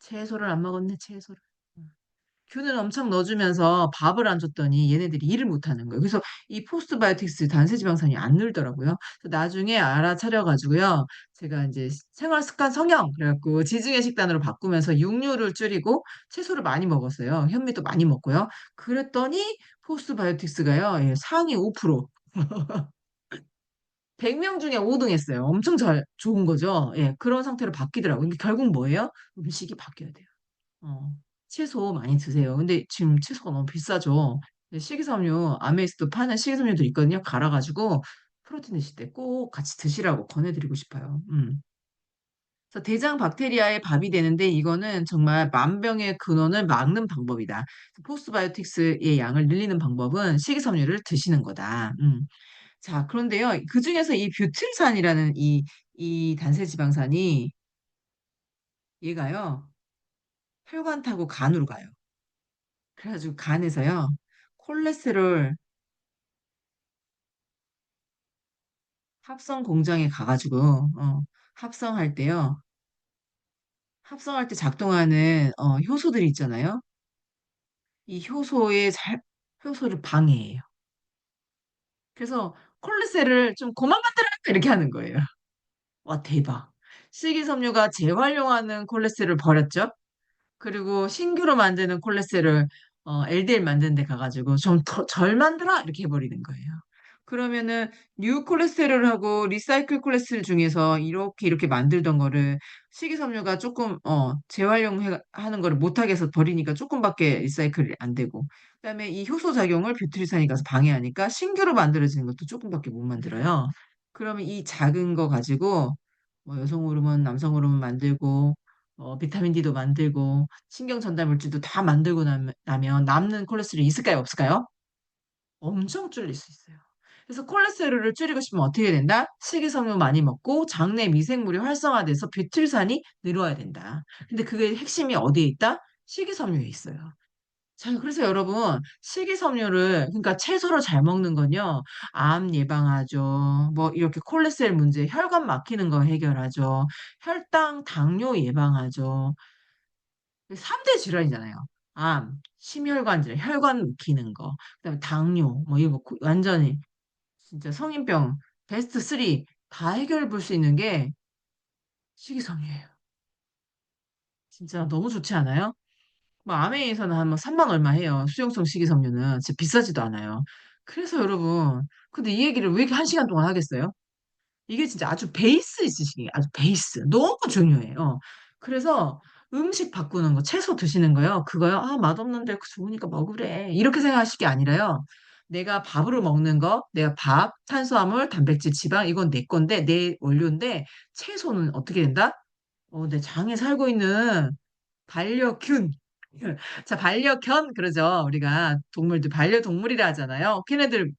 채소를 안 먹었네, 채소를. 균을 엄청 넣어주면서 밥을 안 줬더니 얘네들이 일을 못하는 거예요. 그래서 이 포스트바이오틱스 단세지방산이 안 늘더라고요. 그래서 나중에 알아차려가지고요. 제가 이제 생활 습관 성형 그래갖고 지중해 식단으로 바꾸면서 육류를 줄이고 채소를 많이 먹었어요. 현미도 많이 먹고요. 그랬더니 포스트바이오틱스가요. 예, 상위 5%. 100명 중에 5등 했어요. 엄청 좋은 거죠. 예, 그런 상태로 바뀌더라고요. 근데 결국 뭐예요? 음식이 바뀌어야 돼요. 어, 채소 많이 드세요. 근데 지금 채소가 너무 비싸죠. 근데 식이섬유, 아메이스도 파는 식이섬유도 있거든요. 갈아가지고 프로틴 드실 때 꼭 같이 드시라고 권해드리고 싶어요. 그래서 대장 박테리아의 밥이 되는데 이거는 정말 만병의 근원을 막는 방법이다. 포스트바이오틱스의 양을 늘리는 방법은 식이섬유를 드시는 거다. 자, 그런데요. 그중에서 이 뷰틸산이라는 이 단세지방산이 얘가요, 혈관 타고 간으로 가요. 그래가지고 간에서요, 콜레스테롤 합성 공장에 가가지고, 합성할 때요, 합성할 때 작동하는, 효소들이 있잖아요. 이 효소를 방해해요. 그래서 콜레스테롤을 좀 그만 만들어! 이렇게 하는 거예요. 와, 대박. 식이섬유가 재활용하는 콜레스테롤을 버렸죠? 그리고 신규로 만드는 콜레스테롤, LDL 만드는 데 가가지고 좀 더 덜 만들어! 이렇게 해버리는 거예요. 그러면은 뉴 콜레스테롤하고 리사이클 콜레스테롤 중에서 이렇게 만들던 거를 식이섬유가 조금 재활용하는 거를 못하게 해서 버리니까 조금밖에 리사이클이 안 되고, 그다음에 이 효소 작용을 뷰트리산이 가서 방해하니까 신규로 만들어지는 것도 조금밖에 못 만들어요. 그러면 이 작은 거 가지고 뭐 여성 호르몬, 남성 호르몬 만들고, 비타민 D도 만들고 신경 전달 물질도 다 만들고 나면 남는 콜레스테롤이 있을까요, 없을까요? 엄청 줄일 수 있어요. 그래서 콜레스테롤을 줄이고 싶으면 어떻게 된다? 식이섬유 많이 먹고 장내 미생물이 활성화돼서 뷰틸산이 늘어야 된다. 근데 그게 핵심이 어디에 있다? 식이섬유에 있어요. 자, 그래서 여러분, 식이섬유를, 그러니까 채소를 잘 먹는 건요, 암 예방하죠. 뭐, 이렇게 콜레스테롤 문제, 혈관 막히는 거 해결하죠. 혈당, 당뇨 예방하죠. 3대 질환이잖아요. 암, 심혈관 질환, 혈관 막히는 거, 그다음에 당뇨, 뭐, 이거 완전히, 진짜 성인병, 베스트 3 다 해결해 볼 수 있는 게 식이섬유예요. 진짜 너무 좋지 않아요? 뭐 아메이에서는 한 뭐 3만 얼마 해요. 수용성 식이섬유는 진짜 비싸지도 않아요. 그래서 여러분, 근데 이 얘기를 왜 이렇게 1시간 동안 하겠어요? 이게 진짜 아주 베이스 있으시게 아주 베이스 너무 중요해요. 그래서 음식 바꾸는 거, 채소 드시는 거요. 그거요. 아, 맛없는데 좋으니까 먹으래. 이렇게 생각하실 게 아니라요. 내가 밥으로 먹는 거, 내가 밥, 탄수화물, 단백질, 지방 이건 내 건데 내 원료인데 채소는 어떻게 된다? 내 장에 살고 있는 반려균. 자, 반려견 그러죠. 우리가 동물들 반려동물이라 하잖아요. 걔네들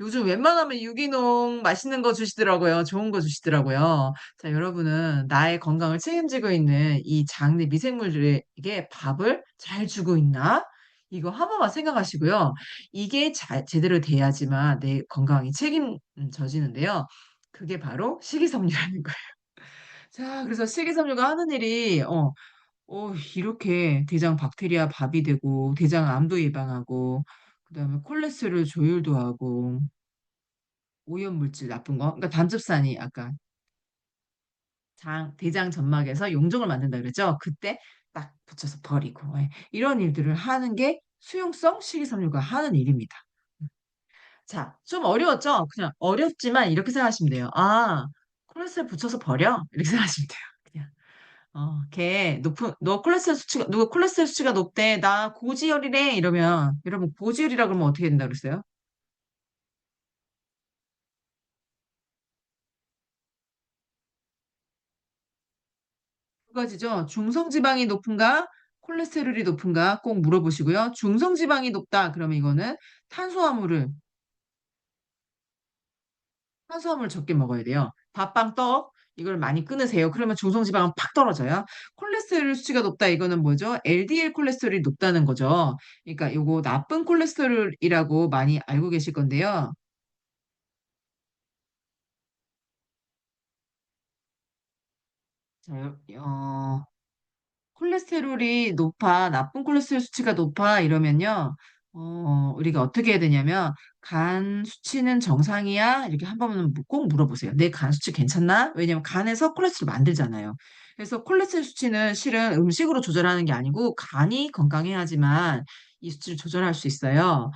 요즘 웬만하면 유기농 맛있는 거 주시더라고요. 좋은 거 주시더라고요. 자, 여러분은 나의 건강을 책임지고 있는 이 장내 미생물들에게 밥을 잘 주고 있나? 이거 한 번만 생각하시고요. 이게 제대로 돼야지만 내 건강이 책임져지는데요. 그게 바로 식이섬유라는 거예요. 자, 그래서 식이섬유가 하는 일이, 이렇게 대장 박테리아 밥이 되고, 대장 암도 예방하고, 그다음에 콜레스테롤 조율도 하고, 오염물질 나쁜 거. 그러니까 담즙산이 아까 대장 점막에서 용종을 만든다 그랬죠. 그때 딱 붙여서 버리고. 예. 이런 일들을 하는 게 수용성 식이섬유가 하는 일입니다. 자, 좀 어려웠죠? 그냥 어렵지만 이렇게 생각하시면 돼요. 아, 콜레스테롤 붙여서 버려? 이렇게 생각하시면 돼요. 그냥. 걔 누가 콜레스테롤 수치가 높대. 나 고지혈이래. 이러면 여러분 고지혈이라 그러면 어떻게 된다 그랬어요? 두 가지죠. 중성지방이 높은가, 콜레스테롤이 높은가 꼭 물어보시고요. 중성지방이 높다. 그러면 이거는 탄수화물을, 탄수화물 적게 먹어야 돼요. 밥빵 떡, 이걸 많이 끊으세요. 그러면 중성지방은 팍 떨어져요. 콜레스테롤 수치가 높다. 이거는 뭐죠? LDL 콜레스테롤이 높다는 거죠. 그러니까 이거 나쁜 콜레스테롤이라고 많이 알고 계실 건데요. 자, 콜레스테롤이 높아, 나쁜 콜레스테롤 수치가 높아, 이러면요, 우리가 어떻게 해야 되냐면, 간 수치는 정상이야? 이렇게 한 번은 꼭 물어보세요. 내 간 수치 괜찮나? 왜냐면 간에서 콜레스테롤 만들잖아요. 그래서 콜레스테롤 수치는 실은 음식으로 조절하는 게 아니고, 간이 건강해야지만 이 수치를 조절할 수 있어요.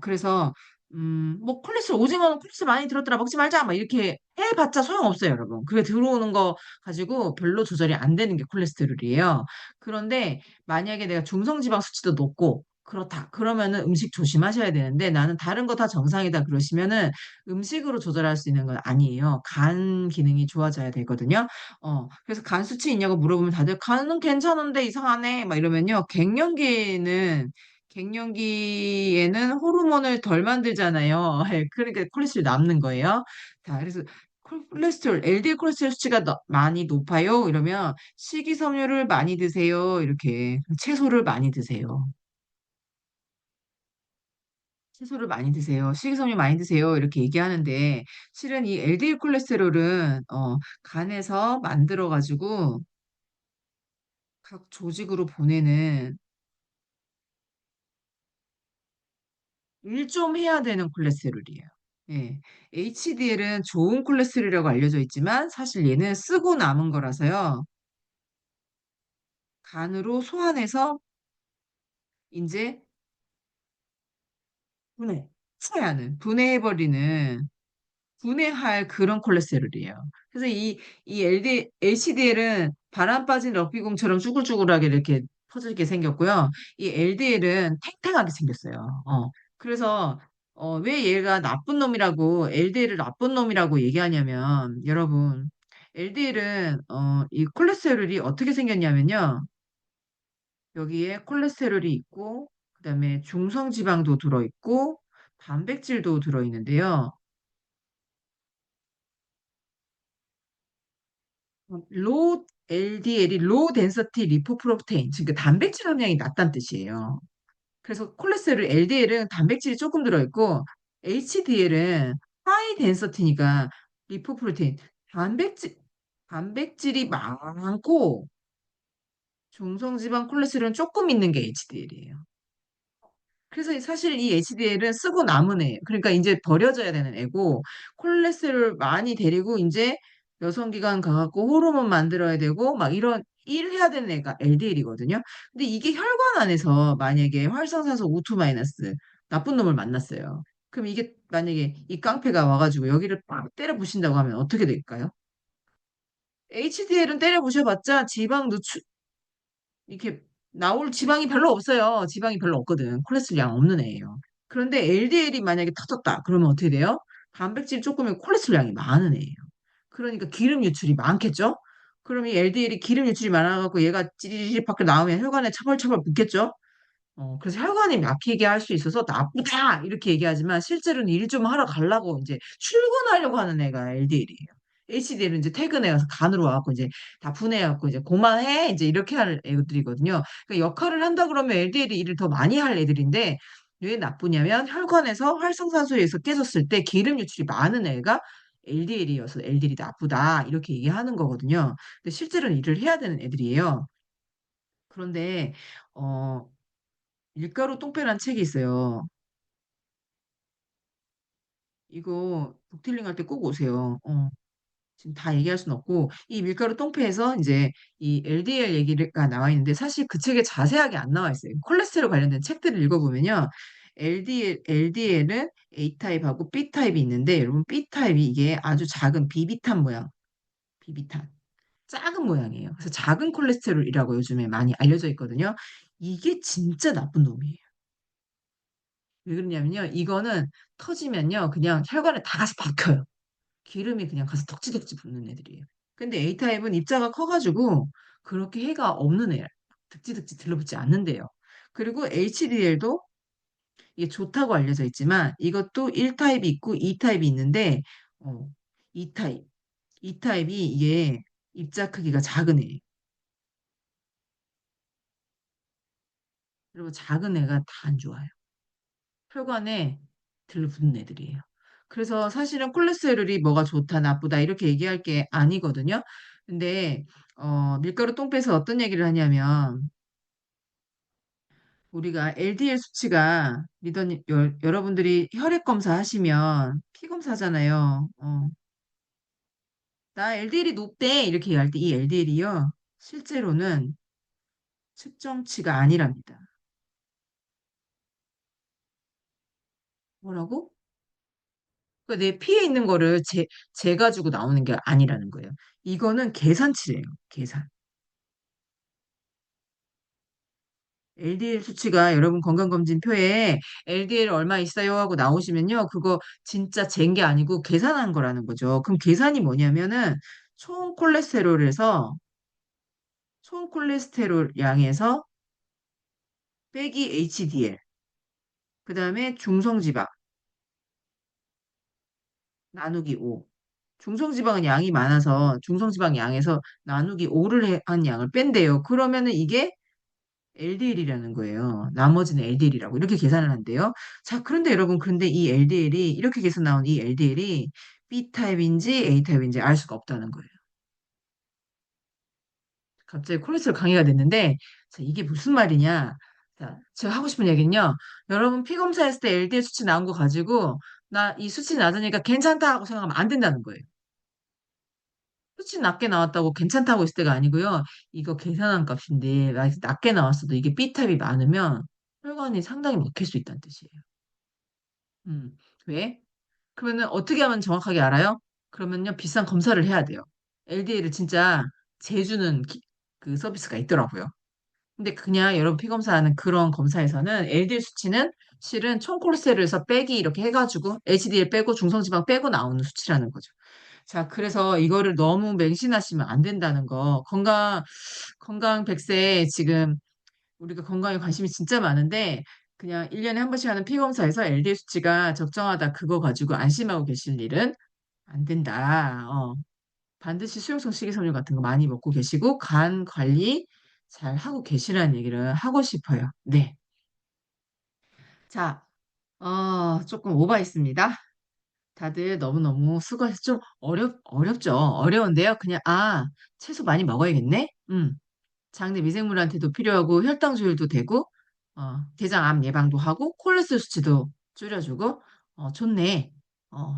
그래서, 뭐, 오징어는 콜레스테롤 많이 들었더라, 먹지 말자, 막 이렇게 해봤자 소용없어요, 여러분. 그게 들어오는 거 가지고 별로 조절이 안 되는 게 콜레스테롤이에요. 그런데 만약에 내가 중성지방 수치도 높고 그렇다. 그러면은 음식 조심하셔야 되는데 나는 다른 거 다 정상이다 그러시면은 음식으로 조절할 수 있는 건 아니에요. 간 기능이 좋아져야 되거든요. 그래서 간 수치 있냐고 물어보면 다들 간은 괜찮은데 이상하네. 막 이러면요. 갱년기에는 호르몬을 덜 만들잖아요. 그러니까 콜레스테롤이 남는 거예요. 자, 그래서 콜레스테롤, LDL 콜레스테롤 수치가 많이 높아요. 이러면 식이섬유를 많이 드세요. 이렇게 채소를 많이 드세요. 채소를 많이 드세요. 식이섬유 많이 드세요. 이렇게 얘기하는데 실은 이 LDL 콜레스테롤은 간에서 만들어 가지고 각 조직으로 보내는 일 좀 해야 되는 콜레스테롤이에요. 예. HDL은 좋은 콜레스테롤이라고 알려져 있지만 사실 얘는 쓰고 남은 거라서요. 간으로 소환해서 이제 분해해버리는 분해할 그런 콜레스테롤이에요. 그래서 이 HDL은 바람 빠진 럭비공처럼 쭈글쭈글하게 이렇게 퍼지게 생겼고요. 이 LDL은 탱탱하게 생겼어요. 그래서 왜 얘가 나쁜 놈이라고, LDL을 나쁜 놈이라고 얘기하냐면, 여러분, LDL은 이 콜레스테롤이 어떻게 생겼냐면요. 여기에 콜레스테롤이 있고, 그다음에 중성지방도 들어있고, 단백질도 들어있는데요. 로 LDL이 로 덴서티 리포프로테인, 즉 단백질 함량이 낮다는 뜻이에요. 그래서 콜레스테롤 LDL은 단백질이 조금 들어있고 HDL은 하이 덴서티니까 리포프로테인 단백질 단백질이 많고 중성지방 콜레스테롤은 조금 있는 게 HDL이에요. 그래서 사실 이 HDL은 쓰고 남은 애예요. 그러니까 이제 버려져야 되는 애고 콜레스테롤 많이 데리고 이제 여성기관 가갖고 호르몬 만들어야 되고 막 이런 일 해야 되는 애가 LDL이거든요. 근데 이게 혈관 안에서 만약에 활성산소 O2 마이너스 나쁜 놈을 만났어요. 그럼 이게 만약에 이 깡패가 와가지고 여기를 빡 때려 부신다고 하면 어떻게 될까요? HDL은 때려 부셔봤자 지방 누출 이렇게 나올 지방이 별로 없어요. 지방이 별로 없거든. 콜레스테롤 양 없는 애예요. 그런데 LDL이 만약에 터졌다. 그러면 어떻게 돼요? 단백질 조금이면 콜레스테롤 양이 많은 애예요. 그러니까 기름 유출이 많겠죠? 그럼 이 LDL이 기름 유출이 많아갖고 얘가 찌리리 밖에 나오면 혈관에 처벌처벌 붙겠죠? 그래서 혈관이 막히게 할 수 있어서 나쁘다! 이렇게 얘기하지만 실제로는 일 좀 하러 가려고 이제 출근하려고 하는 애가 LDL이에요. HDL은 이제 퇴근해 가서 간으로 와갖고 이제 다 분해해갖고 이제 그만해! 이제 이렇게 할 애들이거든요. 그러니까 역할을 한다 그러면 LDL이 일을 더 많이 할 애들인데 왜 나쁘냐면 혈관에서 활성산소에서 깨졌을 때 기름 유출이 많은 애가 LDL이어서 LDL이 나쁘다. 이렇게 얘기하는 거거든요. 근데 실제로는 일을 해야 되는 애들이에요. 그런데, 어, 밀가루 똥배란 책이 있어요. 이거 북틸링 할 때 꼭 오세요. 지금 다 얘기할 순 없고 이 밀가루 똥배에서 이제 이 LDL 얘기가 나와 있는데 사실 그 책에 자세하게 안 나와 있어요. 콜레스테롤 관련된 책들을 읽어보면요. LDL은 A타입하고 B타입이 있는데 여러분 B타입이 이게 아주 작은 비비탄 모양, 비비탄. 작은 모양이에요. 그래서 작은 콜레스테롤이라고 요즘에 많이 알려져 있거든요. 이게 진짜 나쁜 놈이에요. 왜 그러냐면요. 이거는 터지면요. 그냥 혈관에 다 가서 박혀요. 기름이 그냥 가서 덕지덕지 붙는 애들이에요. 근데 A타입은 입자가 커가지고 그렇게 해가 없는 애야. 덕지덕지 들러붙지 않는데요. 그리고 HDL도 이게 좋다고 알려져 있지만 이것도 1타입이 있고 2타입이 있는데 2타입. 2타입이 이게 입자 크기가 작은 애예요. 그리고 작은 애가 다 안 좋아요. 혈관에 들러붙는 애들이에요. 그래서 사실은 콜레스테롤이 뭐가 좋다, 나쁘다 이렇게 얘기할 게 아니거든요. 근데 밀가루 똥배에서 어떤 얘기를 하냐면 우리가 LDL 수치가 리더님 여러분들이 혈액 검사 하시면 피 검사 하잖아요. 나 LDL이 높대 이렇게 얘기할 때 이 LDL이요. 실제로는 측정치가 아니랍니다. 뭐라고? 그러니까 내 피에 있는 거를 재가지고 나오는 게 아니라는 거예요. 이거는 계산치래요. 계산. LDL 수치가 여러분 건강검진표에 LDL 얼마 있어요 하고 나오시면요. 그거 진짜 잰 게 아니고 계산한 거라는 거죠. 그럼 계산이 뭐냐면은 총 콜레스테롤에서 총 콜레스테롤 양에서 빼기 HDL, 그 다음에 중성지방 나누기 5. 중성지방은 양이 많아서 중성지방 양에서 나누기 5를 한 양을 뺀대요. 그러면은 이게 LDL이라는 거예요. 나머지는 LDL이라고 이렇게 계산을 한대요. 자, 그런데 여러분, 그런데 이 LDL이 이렇게 계산 나온 이 LDL이 B타입인지 A타입인지 알 수가 없다는 거예요. 갑자기 콜레스테롤 강의가 됐는데, 자, 이게 무슨 말이냐? 자, 제가 하고 싶은 얘기는요. 여러분 피 검사했을 때 LDL 수치 나온 거 가지고 나 이 수치 낮으니까 괜찮다 하고 생각하면 안 된다는 거예요. 수치 낮게 나왔다고 괜찮다고 했을 때가 아니고요. 이거 계산한 값인데 낮게 나왔어도 이게 B타입이 많으면 혈관이 상당히 막힐 수 있다는 뜻이에요. 음, 왜? 그러면은 어떻게 하면 정확하게 알아요? 그러면요, 비싼 검사를 해야 돼요. LDL을 진짜 재주는 그 서비스가 있더라고요. 근데 그냥 여러분 피 검사하는 그런 검사에서는 LDL 수치는 실은 총 콜레스테롤에서 빼기 이렇게 해가지고 HDL 빼고 중성지방 빼고 나오는 수치라는 거죠. 자, 그래서 이거를 너무 맹신하시면 안 된다는 거. 건강 100세 지금 우리가 건강에 관심이 진짜 많은데 그냥 1년에 한 번씩 하는 피 검사에서 LDL 수치가 적정하다 그거 가지고 안심하고 계실 일은 안 된다. 반드시 수용성 식이섬유 같은 거 많이 먹고 계시고 간 관리 잘 하고 계시라는 얘기를 하고 싶어요. 네. 자, 조금 오버했습니다. 다들 너무너무 수고해서 좀 어렵죠? 어려운데요. 그냥, 채소 많이 먹어야겠네? 장내 미생물한테도 필요하고 혈당 조절도 되고 대장암 예방도 하고 콜레스테롤 수치도 줄여주고 좋네.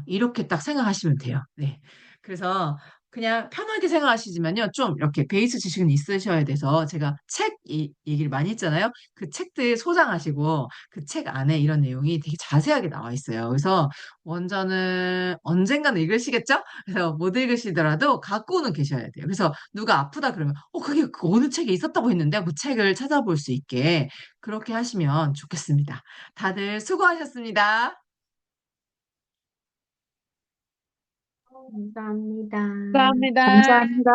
이렇게 딱 생각하시면 돼요. 네. 그래서 그냥 편하게 생각하시지만요. 좀 이렇게 베이스 지식은 있으셔야 돼서 제가 책 얘기를 많이 했잖아요. 그 책들 소장하시고 그 책 안에 이런 내용이 되게 자세하게 나와 있어요. 그래서 원전은 언젠가는 읽으시겠죠? 그래서 못 읽으시더라도 갖고는 계셔야 돼요. 그래서 누가 아프다 그러면 그게 그 어느 책에 있었다고 했는데 그 책을 찾아볼 수 있게 그렇게 하시면 좋겠습니다. 다들 수고하셨습니다. 감사합니다. 감사합니다. 감사합니다.